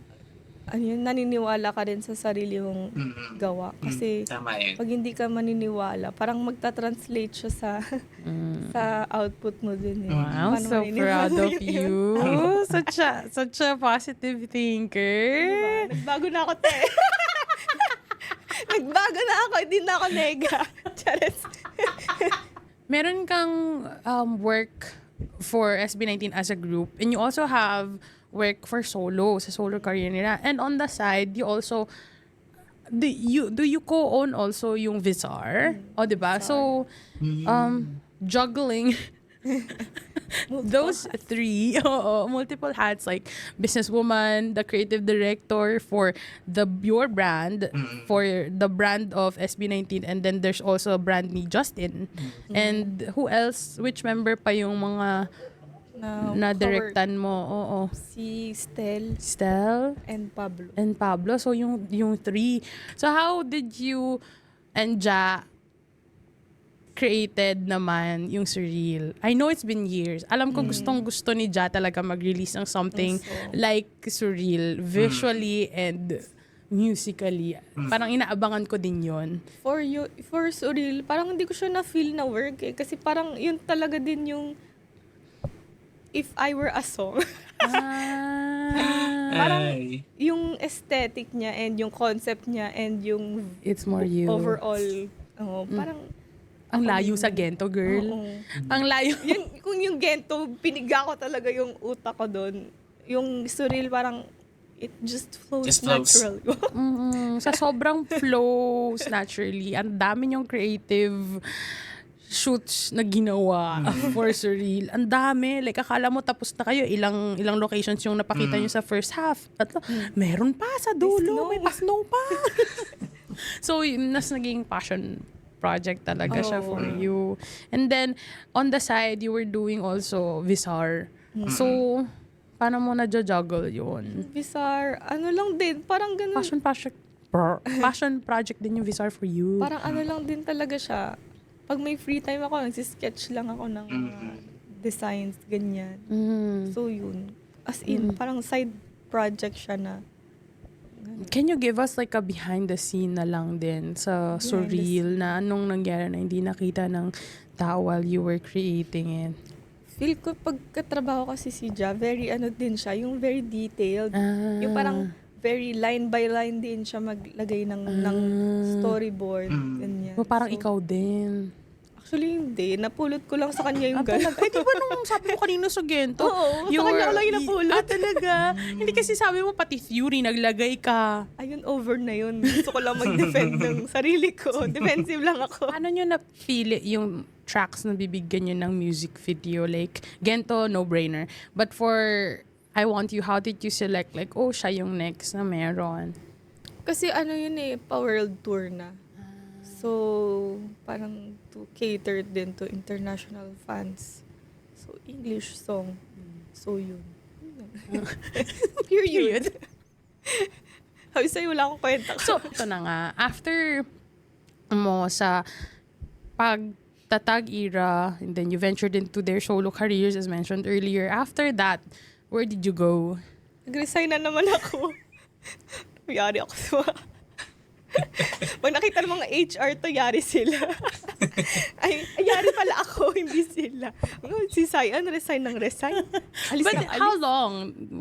ano yun, naniniwala ka din sa sarili mong gawa. Kasi Tama yun. pag hindi ka maniniwala, parang magta-translate siya sa sa output mo din. Eh. Wow, Paano so maniniwala proud of yung you. Such a positive thinker. Diba? Nagbago na ako, te. Nagbago na ako, hindi na ako nega. Charis. Meron kang work for SB19 as a group, and you also have work for sa solo career nila. And on the side, you also do you co-own also yung Visar? O, diba? So, juggling those three, multiple hats, like businesswoman, the creative director for your brand, for the brand of SB19, and then there's also a brand ni Justin. And who else? Which member pa yung mga na directan mo? Oo. Si Stel Stel and Pablo. and Pablo. So, yung three. So, how did you and Ja created naman yung Surreal? I know it's been years. Alam ko gustong-gusto ni Ja talaga mag-release ng something Also. like Surreal, visually and musically. Parang inaabangan ko din yon. For Surreal, parang hindi ko siya na-feel na work eh. Kasi parang yun talaga din yung if I were a song. Parang Ay. yung aesthetic niya and yung concept niya and yung It's more you. overall, parang Ang layo sa Gento, girl. Oo. Ang layo. Kung yung Gento, piniga ko talaga yung utak ko doon. Yung Surreal, parang it just flows Just flows. natural. Sa sobrang flows naturally. Ang dami niyong creative shoots na ginawa for Surreal. Ang dami. Like, akala mo tapos na kayo. Ilang locations yung napakita niyo sa first half. At meron pa sa dulo. May pa-snow pa. So, yun, naging passion project talaga siya for you. And then, on the side, you were doing also Visar. So, paano mo na-juggle yun? Bizarre. Ano lang din, parang ganun. Passion project din yung Visar for you. Parang ano lang din talaga siya. Pag may free time ako, nagsisketch lang ako ng mga designs, ganyan. So yun. As in, parang side project siya na. Can you give us like a behind the scene na lang din sa Surreal na anong nangyari na hindi nakita ng tao while you were creating it? Feel ko pagkatrabaho kasi si Ja, very ano din siya, yung very detailed. Yung parang very line by line din siya maglagay ng storyboard. Ganyan. So, parang So, ikaw din. Actually, hindi. Napulot ko lang sa kanya yung Talaga? gano'n. Di ba nung sabi mo kanina sa Gento? Oo, sa kanya ko lang yung napulot. Talaga? Hindi kasi sabi mo pati Fury, naglagay ka. Ayun, over na yun. Gusto ko lang mag-defend ng sarili ko. Defensive lang ako. Paano nyo napili yung tracks na bibigyan nyo ng music video? Like, Gento, no-brainer. But for I Want You, how did you select? Like, oh, siya yung next na meron. Kasi ano yun eh, pa-world tour na. So, parang to cater din to international fans. So, English song. So, yun. Period. Sabi sa'yo, wala akong kwenta. So, ito na nga. After mo sa pagtatag era, and then you ventured into their solo careers as mentioned earlier. After that, where did you go? Nag-resign na naman ako. Yari ako sa mga... Pag nakita ng mga HR to, yari sila. Ay, yari pala ako, hindi sila. Si Sayan, resign ng resign. Alis But ng alis. how long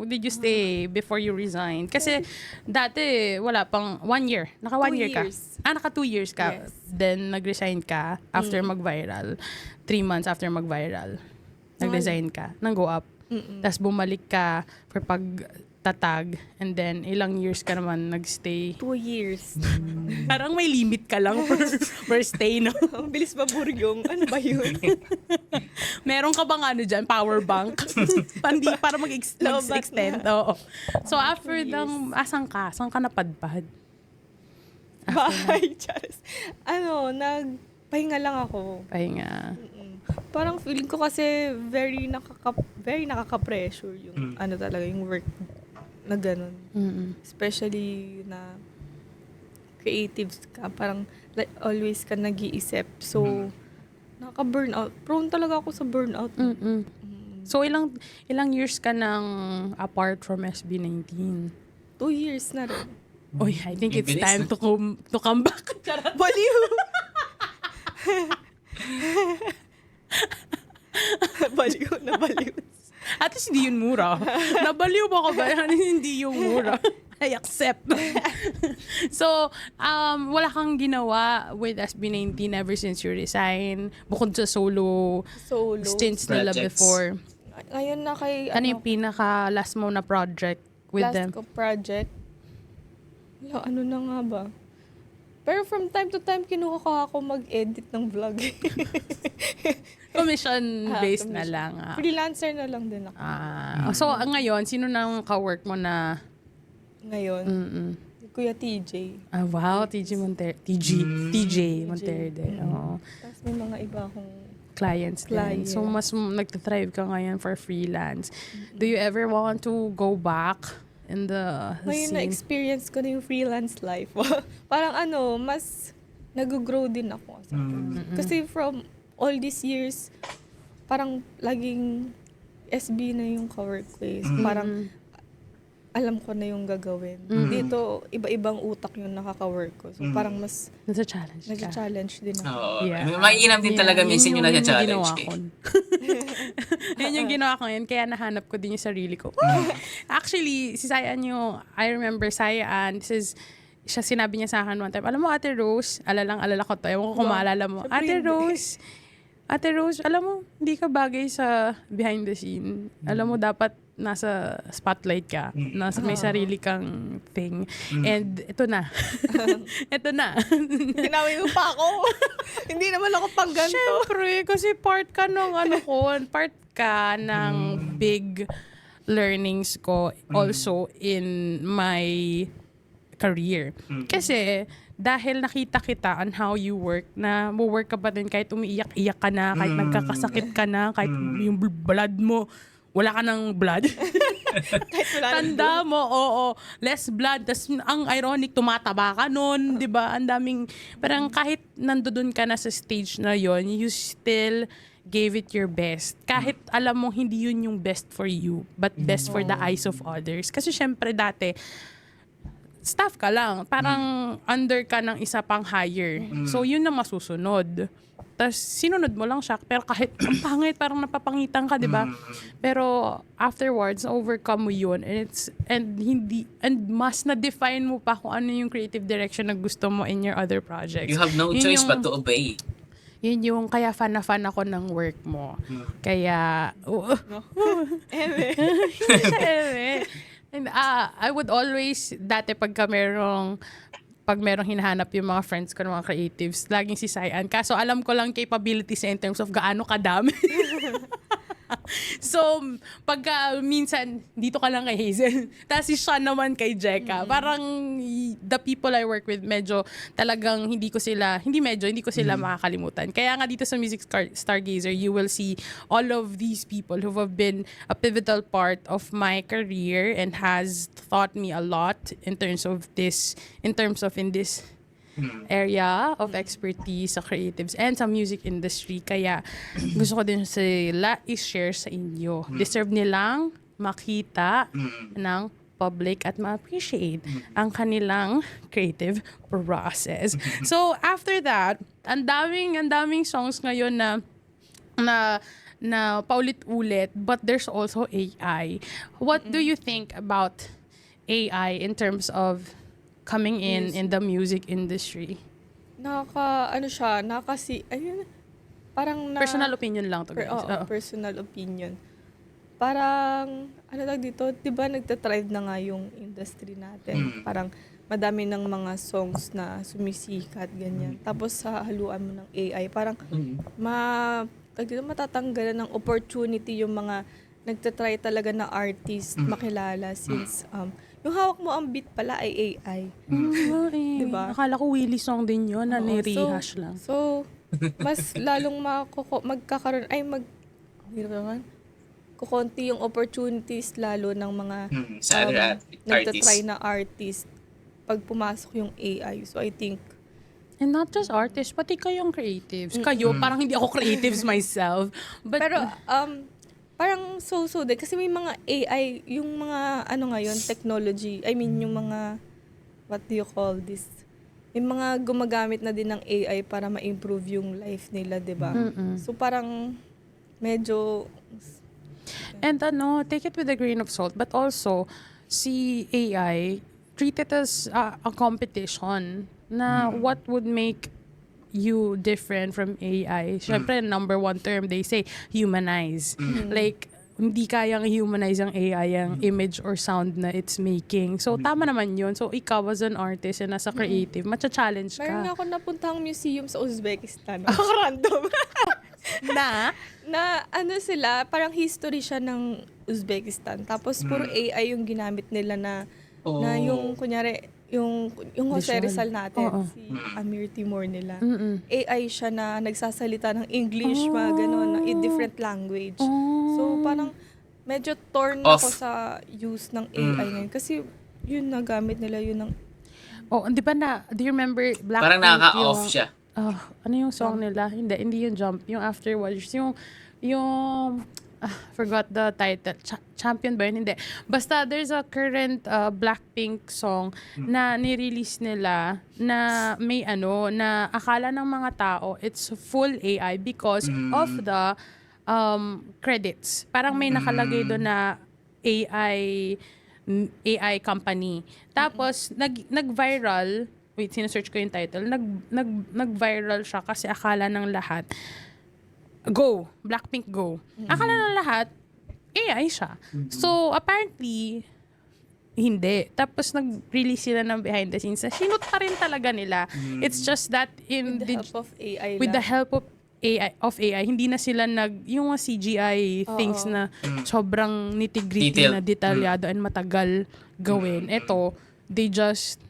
did you stay before you resigned? Kasi dati, wala pang 1 year. Naka 1 year ka. 2 years. Naka 2 years ka. Yes. Then, nag-resign ka after mag-viral. 3 months after mag-viral. Nag-resign ka. Nang go up. Tapos bumalik ka for pagtatag. And then, ilang years ka naman nagstay. 2 years. Parang may limit ka lang per stay, no? Ang bilis maburyong. Ano ba yun? Meron ka bang ano dyan, power bank? Pandi, para Lobat mag-extend. Oo. So, after asan ka? Saan ka napadpad? Bahay, Charis. Nagpahinga lang ako. Pahinga. Parang feeling ko kasi very nakaka-pressure yung talaga yung work na ganun. Especially na creatives ka, parang like, always ka nag-iisip. So, nakaka-burnout. Prone talaga ako sa burnout. So, ilang years ka nang apart from SB19? 2 years na rin. Oy, I think it's time to come back. Charot. Baliw! Baliw. At least hindi yun mura. Nabaliw ba ko ba? Hindi yung mura. I accept. So, wala kang ginawa with SB19 ever since you resign? Bukod sa solo stints nila Projects. before. Ngayon na kay, Ano yung pinaka last mo na project with last them? ko project. Wala, ano na nga ba? Pero from time to time, kinuha ko ako mag-edit ng vlog. Commission-based na Commission. lang. Freelancer na lang din ako. So, ngayon, sino nang ka-work mo na? Ngayon, Kuya TJ. Wow, TJ Monterde. Oo. Tapos may mga iba akong Clients din. Clients. So, mas nagtathrive ka ngayon for freelance. Do you ever want to go back in the ngayon scene? na-experience ko na yung freelance life. Parang mas nag-grow din ako. Kasi from all these years, parang laging SB na yung ka-work ko. Parang alam ko na yung gagawin. Dito, iba-ibang utak yung nakaka-work ko. So parang mas Nasa-challenge ka. nag-challenge din ako. Oo. Yeah. Mainam din talaga minsan yung nasa-challenge. ginawa Eh. ko. Yan yung ginawa ko ngayon. Kaya nahanap ko din yung sarili ko. Actually, si Sayan yung, I remember Sayan, siya sinabi niya sa akin one time, alam mo, Ate Rose, alala ko to. Ewan ko kung maalala mo. Ate Rose, alam mo, hindi ka bagay sa behind the scene. Alam mo, dapat nasa spotlight ka. May sarili kang thing. And ito na. Ito na. Tinawi mo pa ako. Hindi naman ako pang ganito. Siyempre, kasi part ka ng big learnings ko also in my career. Kasi dahil nakita kita on how you work, na work ka pa din kahit umiiyak-iyak ka na, kahit nagkakasakit ka na, kahit yung blood mo, wala ka ng blood. Kahit wala nang Tanda mo, oo, less blood. Tas ang ironic, tumataba ka nun, di ba? Ang daming, parang kahit nandoon ka na sa stage na yon, you still gave it your best. Kahit alam mo hindi yun yung best for you, but best for the eyes of others. Kasi syempre dati, staff ka lang. Parang under ka ng isa pang higher. So, yun na masusunod. Tapos, sinunod mo lang siya. Pero kahit ang pangit, parang napapangitan ka, di ba? Pero, afterwards, overcome mo yun. And mas na-define mo pa kung ano yung creative direction na gusto mo in your other projects. You have no Yun choice yung- but to obey. Yun yung, kaya fan na fan ako ng work mo. Kaya, Eme. And I would always, dati pag merong hinahanap yung mga friends ko ng mga creatives, laging si Sayan. Kaso alam ko lang capabilities in terms of gaano kadami. So, pagka minsan, dito ka lang kay Hazel. Tapos si Sean naman kay Jeka. Parang the people I work with, medyo talagang hindi ko sila makakalimutan. Kaya nga dito sa Music Stargazer, you will see all of these people who have been a pivotal part of my career and has taught me a lot in terms of in this area of expertise sa creatives and sa music industry. Kaya gusto ko din sila i-share sa inyo. Deserve nilang makita ng public at ma-appreciate ang kanilang creative process. So after that, ang daming songs ngayon na paulit-ulit, but there's also AI. What do you think about AI in terms of coming in the music industry? Parang Personal opinion lang to, guys. Oo. personal opinion. parang, ano lang dito, di ba nagtatrive na nga yung industry natin? Parang, madami ng mga songs na sumisikat, ganyan. Tapos, sa haluan mo ng AI, parang, matatanggalan ng opportunity yung mga nagtatry talaga na artist makilala since, yung hawak mo ang beat pala ay AI. Diba? Akala ko Willie song din yun, na Oo, ni-rehash lang. So, mas lalong magkakaroon, hirap naman, kukonti yung opportunities lalo ng mga Sa other nagtatry artists. na artist pag pumasok yung AI. So, I think, And not just artists, pati kayong creatives. Kayo, parang hindi ako creatives myself. But, pero, parang so din. Kasi may mga AI, yung mga, ngayon, technology, yung mga, what do you call this? May mga gumagamit na din ng AI para ma-improve yung life nila, di ba? So, parang, medyo, and take it with a grain of salt. But also, si AI, treat it as a competition na what would make you different from AI. Syempre, number one term, they say, humanize. Like, hindi kayang humanize ang AI ang image or sound na it's making. So, tama naman yun. So, ikaw as an artist and as a creative, matcha-challenge meron nga ka. ako napuntang museum sa Uzbekistan. Ako random. Na? Na sila, parang history siya ng Uzbekistan. Tapos puro AI yung ginamit nila na yung kunyari yung Jose Visual. Rizal natin, Oo. si Amir Timur nila. AI siya na nagsasalita ng English, mga ganun, in different language. So parang medyo torn Off. ako sa use ng AI ngayon kasi yun nagamit nila yun ng Oh, di ba do you remember Blackpink? Parang nakaka-off yung- siya. Ano yung song nila? Hindi yung Jump. Yung Afterwards. Yung forgot the title. Champion ba yun? Hindi. Basta there's a current Blackpink song na nirelease nila na may na akala ng mga tao it's full AI because of the credits. Parang may nakalagay doon na AI company. Tapos nag-viral, wait, sinesearch ko yung title. Nag-viral siya kasi akala ng lahat Go, Blackpink Go. Akala ng lahat AI siya. So apparently hindi. Tapos nag-release sila ng behind the scenes. Sinut pa rin talaga nila. It's just that with the help of AI with the lang. help of AI, hindi na sila yung mga CGI things na sobrang nitty-gritty Detailed. na detalyado and matagal gawin. Ito, they just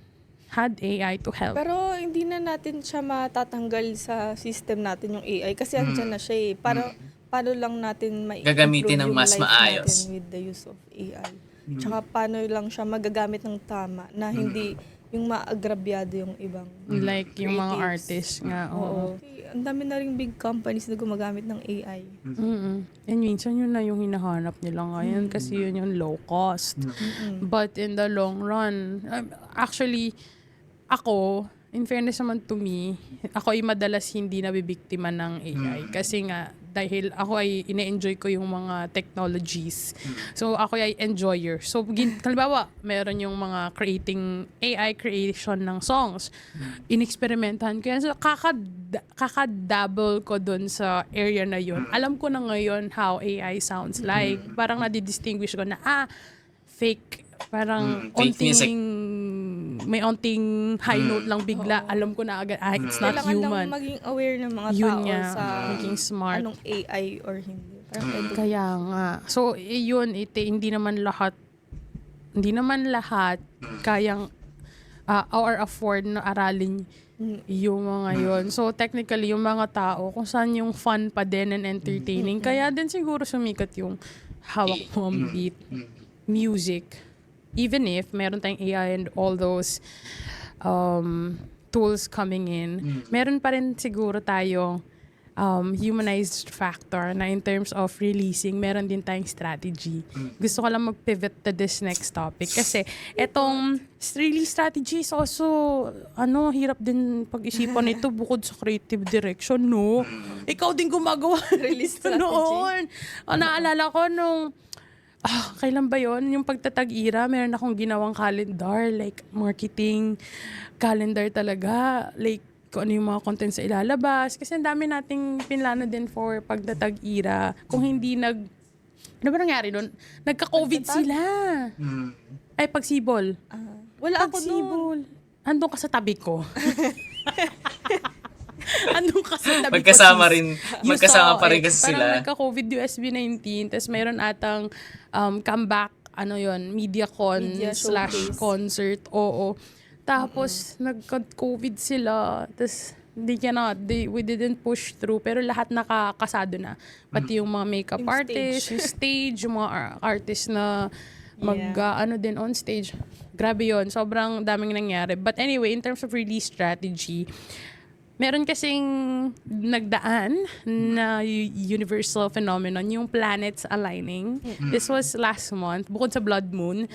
had AI to help. Pero hindi na natin siya matatanggal sa system natin yung AI kasi andyan na siya eh. Paano lang natin Gagamitin ng yung mas life maayos. natin with the use of AI. Tsaka paano lang siya magagamit ng tama na hindi yung maagrabyado yung ibang Like yung mga creatives. artists nga. Oo. Ang dami na ring big companies na gumagamit ng AI. And minsan yun na yung hinahanap nila ngayon kasi yun yung low cost. But in the long run, actually, ako, in fairness naman to me, ako ay madalas hindi nabibiktima ng AI. Kasi nga, dahil ako ay ine-enjoy ko yung mga technologies. So, ako ay enjoyer. So, halimbawa, meron yung mga AI creation ng songs. Inexperimentahan ko yan. So, kakadouble ko dun sa area na yun. Alam ko na ngayon how AI sounds like. Parang nadidistinguish ko na, fake. Parang Fake music. may onting high note lang bigla. Alam ko na agad, it's not Kailangan human. lang maging aware ng mga Yun tao nga, sa maging smart. anong AI or hindi. Parang Kaya nga. So, yun, hindi naman lahat kayang or afford na aralin yung mga yun. So, technically, yung mga tao, kung saan yung fun pa din and entertaining, kaya din siguro sumikat yung hawak mo ang beat, music. Even if meron tayong AI and all those tools coming in, meron pa rin siguro tayong humanized factor na in terms of releasing, meron din tayong strategy. Gusto ko lang mag-pivot to this next topic kasi etong release strategy is also, hirap din pag-isipan nito bukod sa creative direction, no? Ikaw din gumagawa Release nito strategy? noon. Naalala ko nung kailan ba yon yung pagtatag-ira, meron akong ginawang calendar, like marketing calendar talaga, like kung ano yung mga content sa ilalabas. Kasi ang dami nating pinlano din for pagtatag-ira. Kung hindi Ano ba nangyari doon? Nagka-COVID Pagtatag? sila. Ay, pagsibol. Wala ako nun. Pagsibol. Andun ka sa tabi ko. Andun ka sa tabi Magkasama ko, sis. rin. You Magkasama saw pa rin it. kasi Parang sila. nagka-COVID yung SB19, tapos mayroon atang comeback, MediaCon Media / showcase. concert. Oo. Tapos, nagka-COVID sila. Tapos, we didn't push through, pero lahat nakakasado na. Pati yung mga makeup Yung artists, stage. yung stage, yung mga artists na din on stage. Grabe yon, sobrang daming nangyari. But anyway, in terms of release strategy, meron kasing nagdaan na universal phenomenon, yung planets aligning. This was last month, bukod sa blood moon.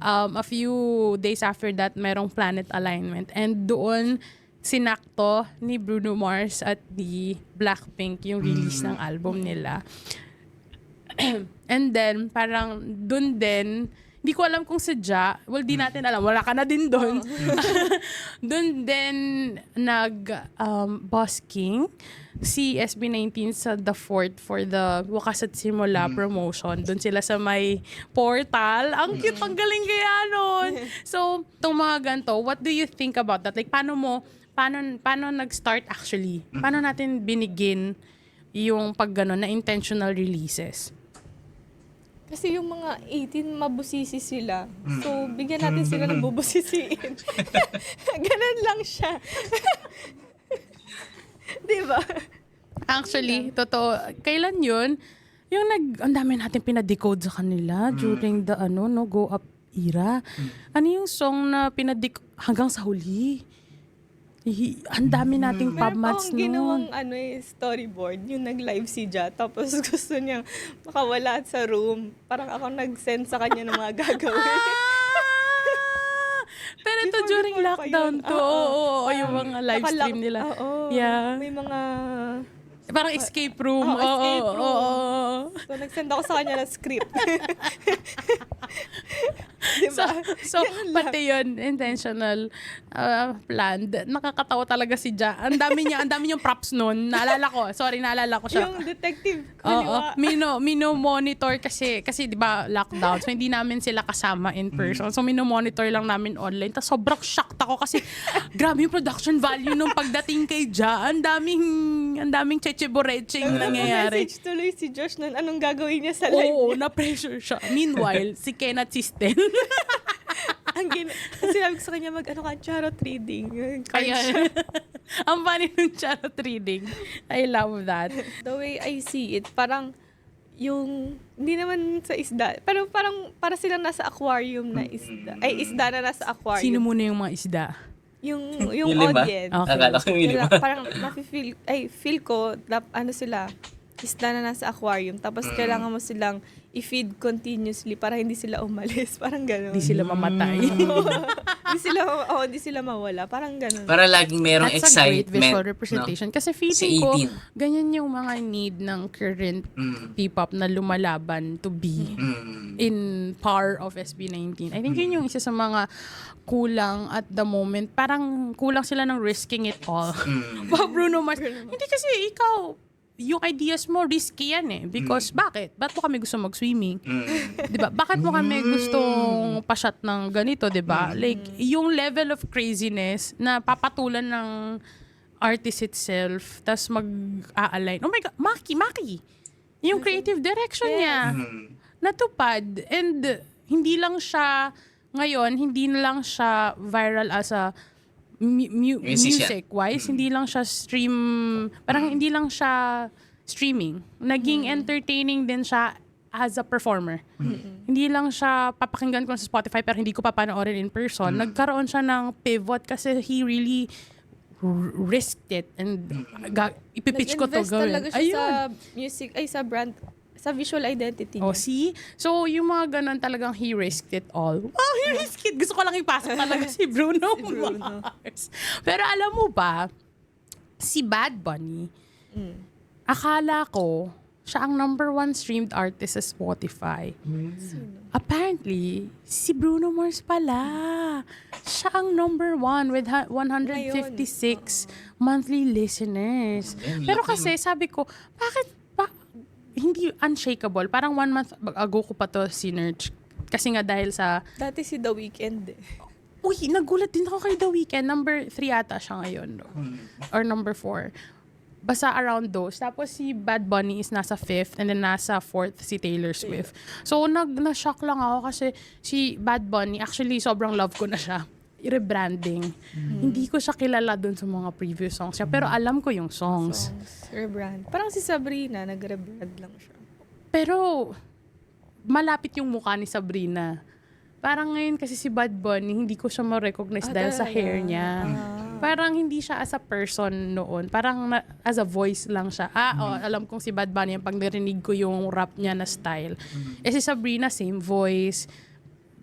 A few days after that, merong planet alignment. And doon, sinakto ni Bruno Mars at ni Blackpink yung release ng album nila. And then, parang dun din, hindi ko alam kung sadya, di natin alam, wala ka na din dun. Dun din busking si SB19 sa The Fort for the Wakas at Simula promotion. Dun sila sa may portal. Ang cute, ang galing kaya nun. So, itong mga ganito, what do you think about that? Like, paano nag-start actually? Paano natin binigin yung pag-ganon na intentional releases? Kasi yung mga 18, mabusisi sila. So, bigyan natin sila ng bubusisiin. Ganun lang siya. Diba? Actually, totoo. Kailan yun? Yung ang dami natin pinadecode sa kanila during the Go Up era. Ano yung song na hanggang sa huli? Ang dami nating pub Meron mats akong ginawang noon. storyboard, yung nag-live si Ja, tapos gusto niyang makawala sa room. Parang ako nag-send sa kanya ng mga gagawin. Pero ito Before during pa lockdown yun. to. Oo, yung Parang mga live stream nila. Oo. Yeah. May mga... Parang escape room. Oo, escape Oo, room. oo. So, nag-send ako sa kanya ng script. Diba? So pati yun, intentional, planned. Nakakatawa talaga si Ja. Ang dami niyang props nun. Naalala ko siya. Yung detective Oo, kaliwa. mino-monitor kasi 'di ba lockdown. So hindi namin sila kasama in person. So mino-monitor lang namin online. Tapos sobrang shocked ako kasi grabe yung production value nung pagdating kay Ja. Ang daming cheche-boreching nangyayari. Nag-message tuloy si Josh nun, anong gagawin niya sa live Oo, niya. na-pressure siya. Meanwhile, si Ken at si Sten. Sinabi ko sa kanya charot reading. Ayan. Ang funny ng charot reading. I love that. The way I see it, parang hindi naman sa isda, pero parang para silang nasa aquarium na isda. Ay, isda na nasa aquarium. Sino muna yung mga isda? Yung Yung lima? audience. Okay. Akala ko yung lima. Parang feel ko, sila, isda na nasa aquarium. Tapos kailangan mo silang i-feed continuously para hindi sila umalis. Parang gano'n. Hindi sila mamatay. Hindi sila mawala. Parang gano'n. Para laging merong That's a great excitement. visual representation. Kasi Sa feeling ko, 18. ganyan yung mga need ng current P-pop na lumalaban to be in par of SB19. I think yun yung isa sa mga kulang at the moment. Parang kulang sila ng risking it all. Wow, Bruno Mars. Hindi kasi ikaw, yung ideas mo, risky yan eh. Because bakit? Ba't mo kami gusto mag-swimming? Diba? Bakit mo kami gustong pa-shot ng ganito, diba? Like, yung level of craziness na papatulan ng artist itself, tas mag-a-align. Oh my God, Maki! Yung creative direction niya, natupad. And hindi lang siya, ngayon, hindi na lang siya viral as a music-wise, hindi lang siya parang hindi lang siya streaming. Naging entertaining din siya as a performer. Hindi lang siya papakinggan ko sa Spotify pero hindi ko papanoorin in person. Nagkaroon siya ng pivot kasi he really risked it and ipipitch ko to Nag-invest gawin. talaga siya sa music, sa brand, sa visual identity niya. Oh, see? So, yung mga ganun talagang he risked it all. Wow, he risked it. Gusto ko lang ipasok talaga si Bruno Mars. Pero alam mo ba, si Bad Bunny, akala ko, siya ang #1 streamed artist sa Spotify. Apparently, si Bruno Mars pala. Siya ang #1 with 156 monthly listeners. Pero kasi, sabi ko, bakit hindi unshakable. Parang 1 month ago ko pa to sinerch. Kasi nga dahil sa, Dati si The Weeknd eh. uy, nagulat din ako kay The Weeknd. Number 3 ata siya ngayon. No? Or number 4. Basta around those. Tapos si Bad Bunny is nasa 5th and then nasa 4th si Taylor Swift. So, na-shock lang ako kasi si Bad Bunny, actually, sobrang love ko na siya. I-rebranding. Hindi ko siya kilala dun sa mga previous songs niya. Pero alam ko yung songs. Rebrand. Parang si Sabrina, nag-rebrand lang siya. Pero, malapit yung mukha ni Sabrina. Parang ngayon kasi si Bad Bunny, hindi ko siya ma-recognize dahil sa talaga? hair niya. Parang hindi siya as a person noon. Parang as a voice lang siya. Alam kong si Bad Bunny, pag narinig ko yung rap niya na style. Eh si Sabrina, same voice.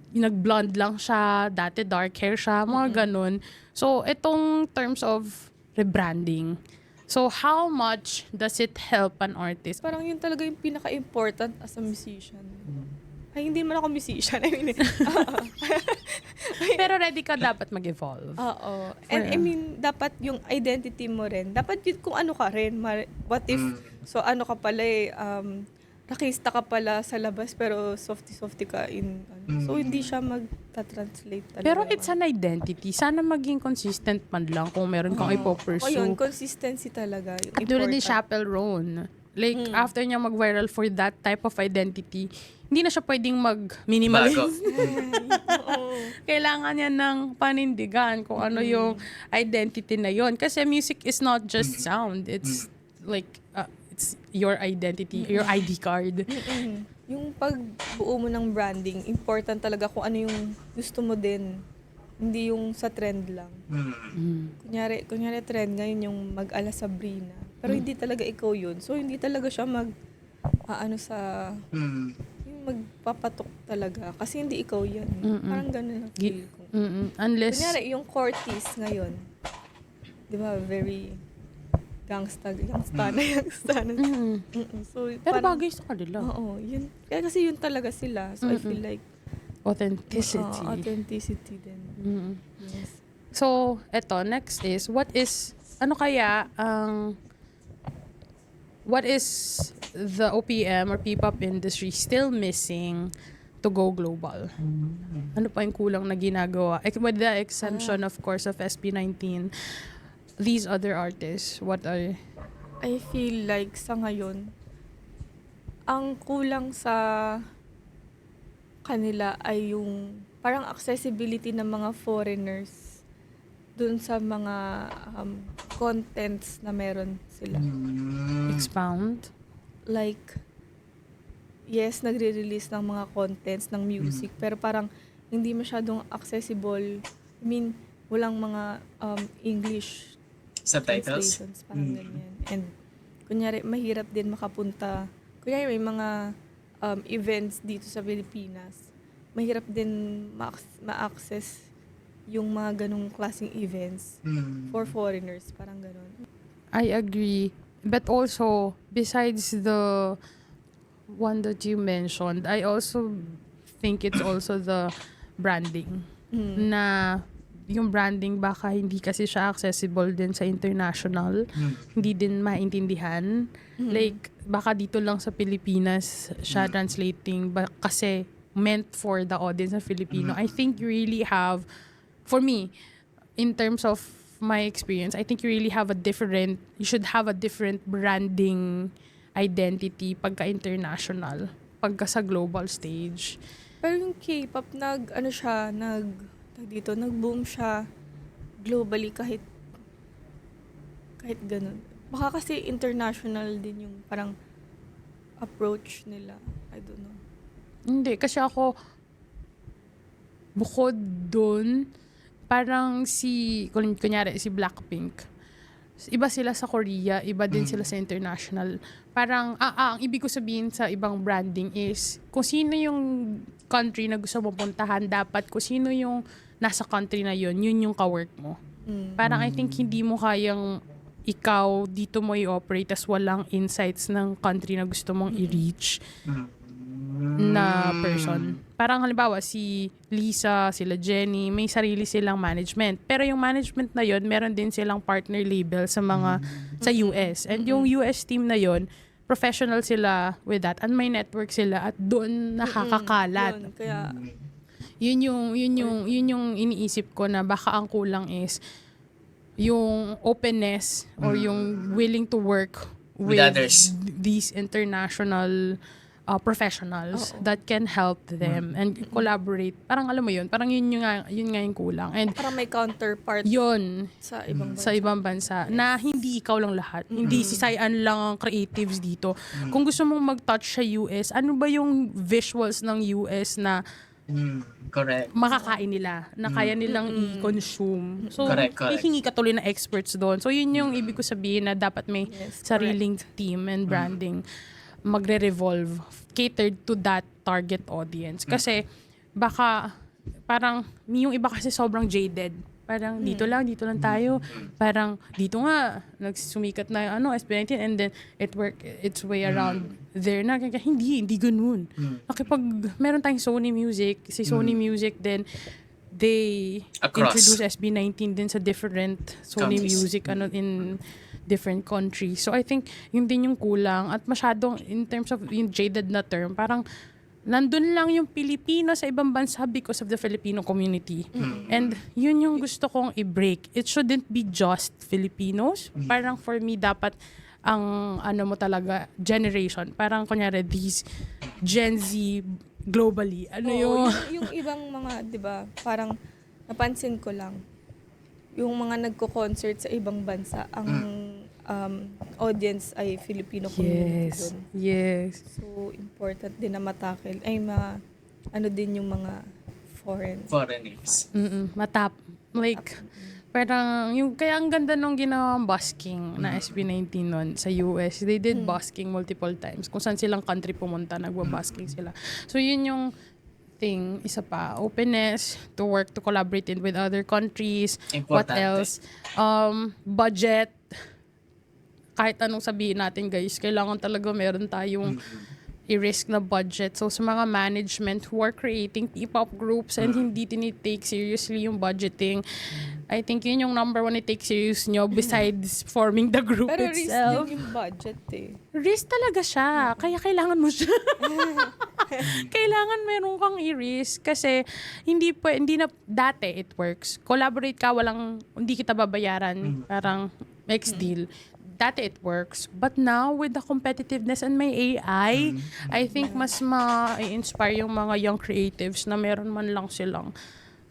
Nag-blonde lang siya. Dati dark hair siya. Mga ganun. So, itong terms of rebranding. So, how much does it help an artist? Parang yun talaga yung pinaka-important as a musician. Ay, hindi man ako musician. I mean, Pero ready ka dapat mag-evolve. oo. And I mean, dapat yung identity mo rin. Dapat yun kung ano ka rin. What if, so ano ka pala rakista ka pala sa labas pero softy-softy ka in, so hindi siya magta-translate talaga. Pero it's an identity. Sana maging consistent man lang kung meron kang O ipopursue. yun, consistency talaga. Yung At tulad ni important. Chappell Roan. Like, after niya mag-viral for that type of identity, hindi na siya pwedeng Bago. mag-minimalist. Kailangan niya ng panindigan kung ano yung identity na yon. Kasi music is not just sound. It's like, it's your identity, your ID card. Yung pagbuo mo ng branding, important talaga kung ano yung gusto mo din. Hindi yung sa trend lang. Kunyari trend ngayon yung mag-ala Sabrina. Pero hindi talaga ikaw yun. So, hindi talaga siya yung magpapatok talaga. Kasi hindi ikaw yan. Parang ganun ang feel ko. Unless, Kunyari, yung Cortez ngayon, di ba, very gangsta na. So, pero parang- bagay sa kanila. Oo, yun. Kaya kasi yun talaga sila. So, I feel like, Authenticity. authenticity din. Yes. So, eto, next is, what is the OPM or P-pop industry still missing to go global? Ano pa yung kulang na ginagawa? With the exemption, of course, of SB19, these other artists, what are... I feel like sa ngayon, ang kulang sa kanila ay yung parang accessibility ng mga foreigners dun sa mga contents na meron sila. Expound? Like, yes, nagre-release ng mga contents ng music, pero parang hindi masyadong accessible. I mean, walang mga English Subtitles? translations, parang ganyan. And, kunyari, mahirap din makapunta. Kunyari, may mga events dito sa Pilipinas. Mahirap din ma-access yung mga ganong klaseng events for foreigners. Parang ganon. I agree. But also, besides the one that you mentioned, I also think it's also the branding. Na yung branding baka hindi kasi siya accessible din sa international. Hindi din maintindihan. Like, baka dito lang sa Pilipinas siya translating kasi meant for the audience na Filipino. I think you really have, for me, in terms of my experience, I think you should have a different branding identity pagka-international, pagka sa global stage. Pero yung K-pop, nag-boom siya globally kahit ganun. Baka kasi international din yung parang approach nila. I don't know. Hindi, kasi ako, bukod dun, parang kunyari, si Blackpink, iba sila sa Korea, iba din sila sa international. Parang, ang ibig ko sabihin sa ibang branding is, kung sino yung country na gusto mo puntahan, dapat kung sino yung nasa country na yun yung ka-work mo. Parang I think hindi mo kayang ikaw dito mo i-operate as walang insights ng country na gusto mong i-reach na person. Parang halimbawa, si Lisa, sila Jenny, may sarili silang management. Pero yung management na yon, meron din silang partner label sa US. And yung US team na yon, professional sila with that and may network sila at doon nakakakalat. Yun, kaya, Yun yung iniisip ko na baka ang kulang is yung openness or yung willing to work With with others. these international professionals that can help them and collaborate. Parang alam mo yun, parang yun nga yung kulang. And parang may counterpart yun, sa ibang sa ibang bansa na hindi ikaw lang lahat. Hindi si Sayan lang ang creatives dito. Kung gusto mong mag-touch sa US, ano ba yung visuals ng US na Correct. makakain nila, na kaya nilang i-consume. So, Correct. hihingi ka tuloy na experts doon. So, yun yung ibig ko sabihin na dapat may Yes, sariling team and branding magre-revolve catered to that target audience. Kasi, baka, parang, yung iba kasi sobrang jaded. Parang, dito lang tayo. Parang, dito nga, nagsumikat na yung SB19 and then, it worked its way around there na. Kaya, hindi ganun. Pag meron tayong Sony Music, si Sony Music, then, they Across. introduce SB19 din sa different Sony Countries. Music in different countries. So I think yun din yung kulang at masyadong in terms of yung jaded na term, parang nandun lang yung Pilipino sa ibang bansa because of the Filipino community. And yun yung gusto kong i-break. It shouldn't be just Filipinos. Parang for me, dapat ang mo talaga, generation. Parang kunyari, these Gen Z globally. yung ibang mga, di ba, parang napansin ko lang, yung mga nagko-concert sa ibang bansa, ang audience ay Filipino community Yes. doon. Yes. So, important din na matakil. Ay, din yung mga Foreigners. Matap. Like, parang, kaya ang ganda nung ginawang busking na SB19 nun sa US. They did busking multiple times. Kung saan silang country pumunta, nagwa-busking sila. So, yun yung thing. Isa pa, openness to work, to collaborate with other countries. What Importante. else? Budget. Kahit anong sabihin natin, guys, kailangan talaga meron tayong i-risk na budget. So, sa mga management who are creating P-pop groups and hindi tinitake seriously yung budgeting, I think yun yung number one i-take serious nyo besides forming the group Pero risk itself. din yung budget eh. Risk talaga siya. Kaya kailangan mo siya. Kailangan meron kang i-risk kasi hindi na dati it works. Collaborate ka, hindi kita babayaran. Parang next deal. Dati it works. But now, with the competitiveness and may AI, I think mas ma-inspire yung mga young creatives na meron man lang silang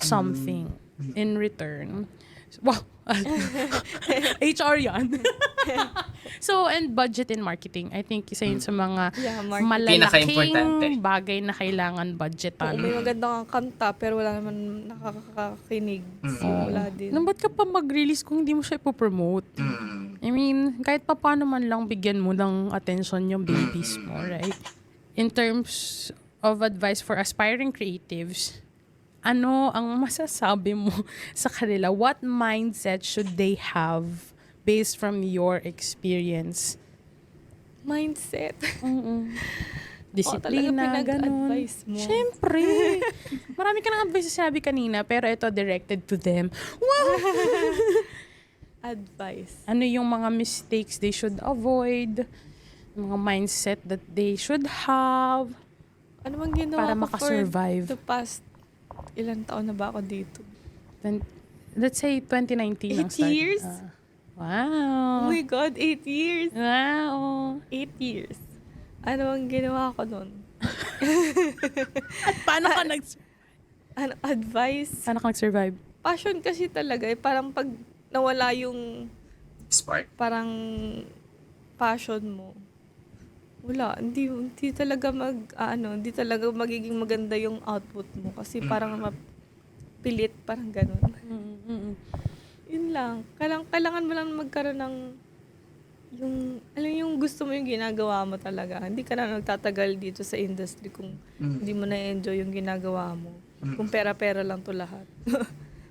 something in return. Wow! HR yan. So, and budget and marketing. I think isa yun sa mga malalaking Pinaka-importante. bagay na kailangan budgetan. May magandang kanta pero wala naman nakakakinig. So, wala din. Ba't ka pa mag-release kung hindi mo siya ipopromote? I mean, kahit pa paano man lang bigyan mo ng attention yung babies mo, right? In terms of advice for aspiring creatives, ano ang masasabi mo sa kanila? What mindset should they have based from your experience? Mindset. Disiplina, talaga ganun. pinag-advise mo. Siyempre. Marami ka ng advice na sinabi kanina, pero ito directed to them. Wow! Advice. Ano yung mga mistakes they should avoid? Mga mindset that they should have Ano bang ginawa para ko makasurvive? for the past, ilang taon na ba ako dito? Then, let's say 2019 ang 8 start. years? Wow. Oh my God, 8 years. Wow. 8 years. Ano bang ginawa ko nun? Paano ka Ano, advice? Paano ka nag-survive? Passion kasi talaga eh. Parang pag nawala yung Spark. parang passion mo, wala. Hindi talaga hindi talaga magiging maganda yung output mo. Kasi parang mapilit, parang ganun. Yun lang. Kailangan mo lang magkaroon ng yung gusto mo yung ginagawa mo talaga. Hindi ka na nagtatagal dito sa industry kung hindi mo na-enjoy yung ginagawa mo. Kung pera-pera lang to lahat.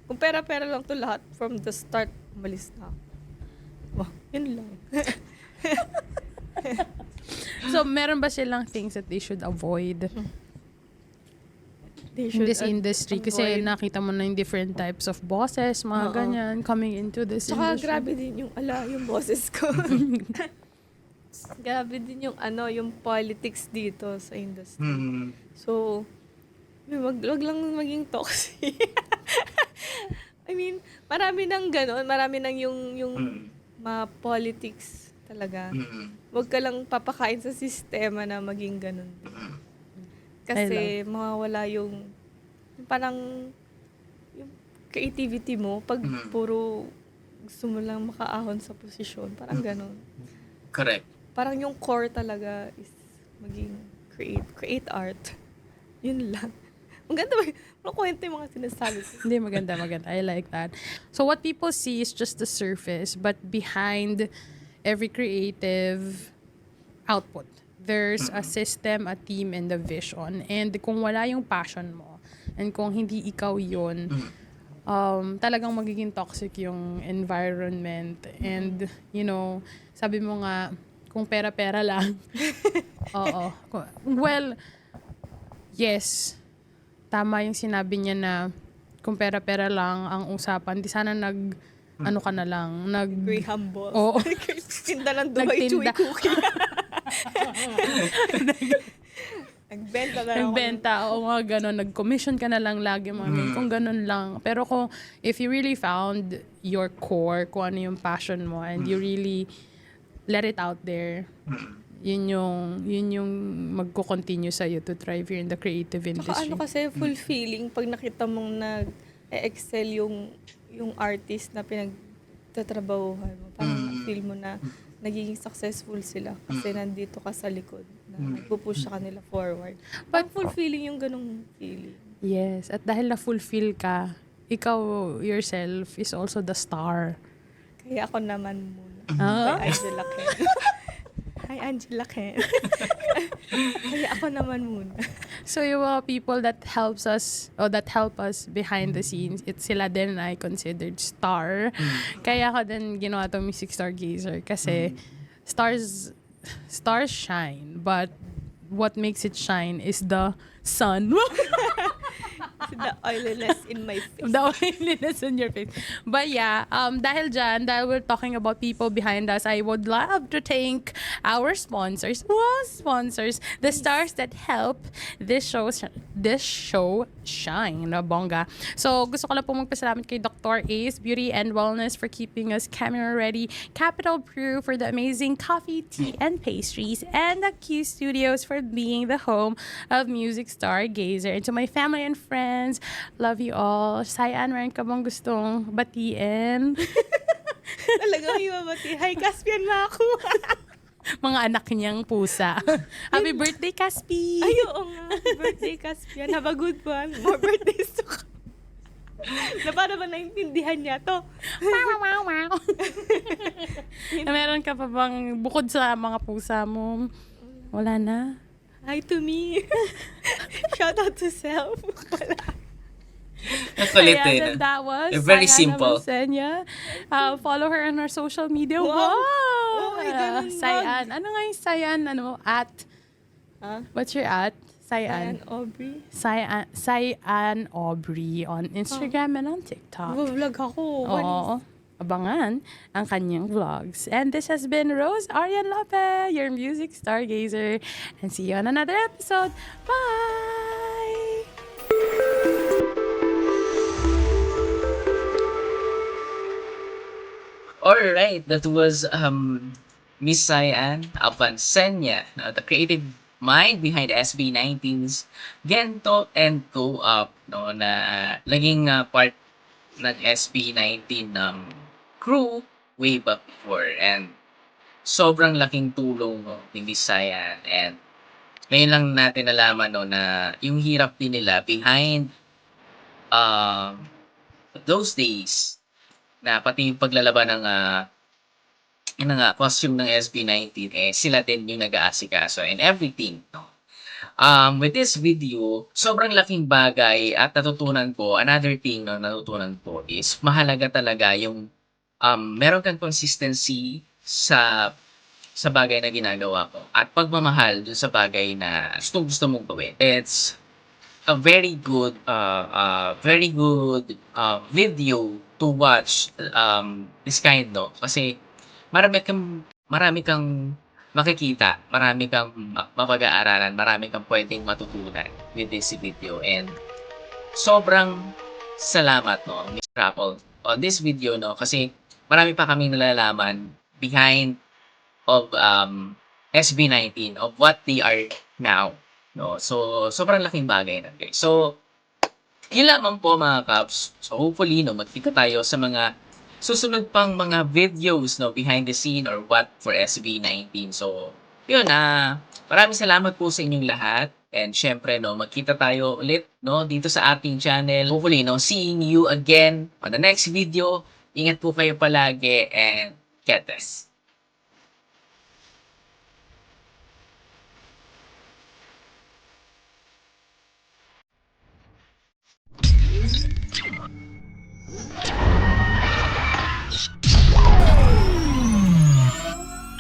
Kung pera-pera lang to lahat, from the start, umalis na ako. Wow, yun lang. So, meron ba silang things that they should avoid They in should this industry? Kasi avoid. nakita mo na yung different types of bosses, mga ganyan, coming into this Tsaka industry. grabe din yung boses ko. Grabe din yung yung politics dito sa industry. Mm. So, wag lang maging toxic. I mean, marami nang gano'n, marami nang yung Mm. mga politics talaga. Mm. Wag ka lang papakain sa sistema na maging gano'n. Mm. Kasi mawawala yung parang yung creativity mo pag Mm. puro gusto mo lang makaahon sa posisyon. Parang gano'n. Correct. Parang yung core talaga is maging create art. Yun lang. Maganda ba? Ano kwento yung mga sinasabi ko? Hindi, maganda. I like that. So what people see is just the surface, but behind every creative output, there's a system, a team, and a vision. And kung wala yung passion mo, and kung hindi ikaw yun, talagang magiging toxic yung environment. And, sabi mo nga, kung pera-pera lang. Oo. Well, yes, tama yung sinabi niya na kung pera-pera lang ang usapan, di sana ano ka na lang, Graham Boss. Oo. Tinda ng Dubai Chewy Nagtinda. Cookie. Nagbenta na ako. Nagbenta, o mga ganon, nag-commission ka na lang lagi, mami, kung ganon lang. Pero kung, if you really found your core, kung ano yung passion mo, and you really let it out there, yun yung magko-continue sa'yo to thrive here in the creative Saka industry. kasi fulfilling pag nakita mong nag-excel yung artist na pinagtatrabahuhan mo. Parang feel mo na nagiging successful sila kasi nandito ka sa likod na nagpupush sa kanila forward. But fulfilling yung ganong feeling. Yes, at dahil na-fulfill ka, ikaw yourself is also the star. Kaya ako naman muna. Ah? Hi, Angela Ken. Hi, Angela Ken. Kaya ako naman muna. So yung mga people that help us behind the scenes, it's sila din I considered star. Kaya ako din ginawa itong Music Stargazer kasi stars shine, but what makes it shine is the sun. The oiliness in my face. The oiliness in your face. But yeah, dahil we're talking about people behind us, I would love to thank our sponsors. The stars that help this show shine, na bongga. So, gusto ko lang po magpasalamat kay Dr. Ace Beauty and Wellness for keeping us camera ready, Capital Brew for the amazing coffee, tea, and pastries, and the Q Studios for being the home of Music Stargazer. And to my family and friends, love you all. Sayan, meron ka bang gustong batiin? Talagang ibabati. Hi, Caspian na ako. Mga anak niyang pusa. Happy birthday, Caspi! Ay, oo nga. Happy birthday, Caspian. Have a good one. More birthdays to come. Na para ba naintindihan niya to? Wow. Meron ka pa bang, bukod sa mga pusa mo, wala na? Hi to me. Shout out to self. Wala. Nakulit Ayan, eh. and that was Very Sayana simple. Masenya. Follow her on her social media. Wow. Wow! Oh my God, Sayan. Ano nga yung Sayan? At? Huh? What's your at? Ayan, Sayan. Aubrey. Sayan Aubrey on Instagram and on TikTok. Vlog ako. Oo. Abangan ang kanyang vlogs. And this has been Rose Arian Lope, your music stargazer. And see you on another episode. Bye! Alright, that was Miss Cyan Abansenya, the creative mind behind SB19's Gento and Go Up, no, na naging part ng SB19 crew way back before, and sobrang laking tulong, no, ni Miss Cyan, and ngayon lang natin nalaman, no, na yung hirap din nila behind those days, na pati yung paglalaban ng costume ng SB19, sila din yung nag-aasikaso and everything, no? With this video, sobrang laking bagay at another thing, no, natutunan ko is mahalaga talaga yung meron kang consistency sa bagay na ginagawa ko at pagmamahal dun sa bagay na gusto mong gawin. It's a very good video to watch this kind, no, kasi marami kang makikita, marami kang mapag-aaralan, marami kang pwedeng matutunan with this video. And sobrang salamat, no, Miss Rapple, on this video, no, kasi marami pa kaming nalalaman behind of SB19, of what they are now, no. So sobrang laking bagay na, guys. So yun lamang po, mga Kaps. So hopefully, no, magkita tayo sa mga susunod pang mga videos, no, behind the scene or what for SB19. So yun, maraming salamat po sa inyong lahat. And syempre, no, magkita tayo ulit, no, dito sa ating channel. Hopefully, no, seeing you again on the next video. Ingat po kayo palagi and God bless.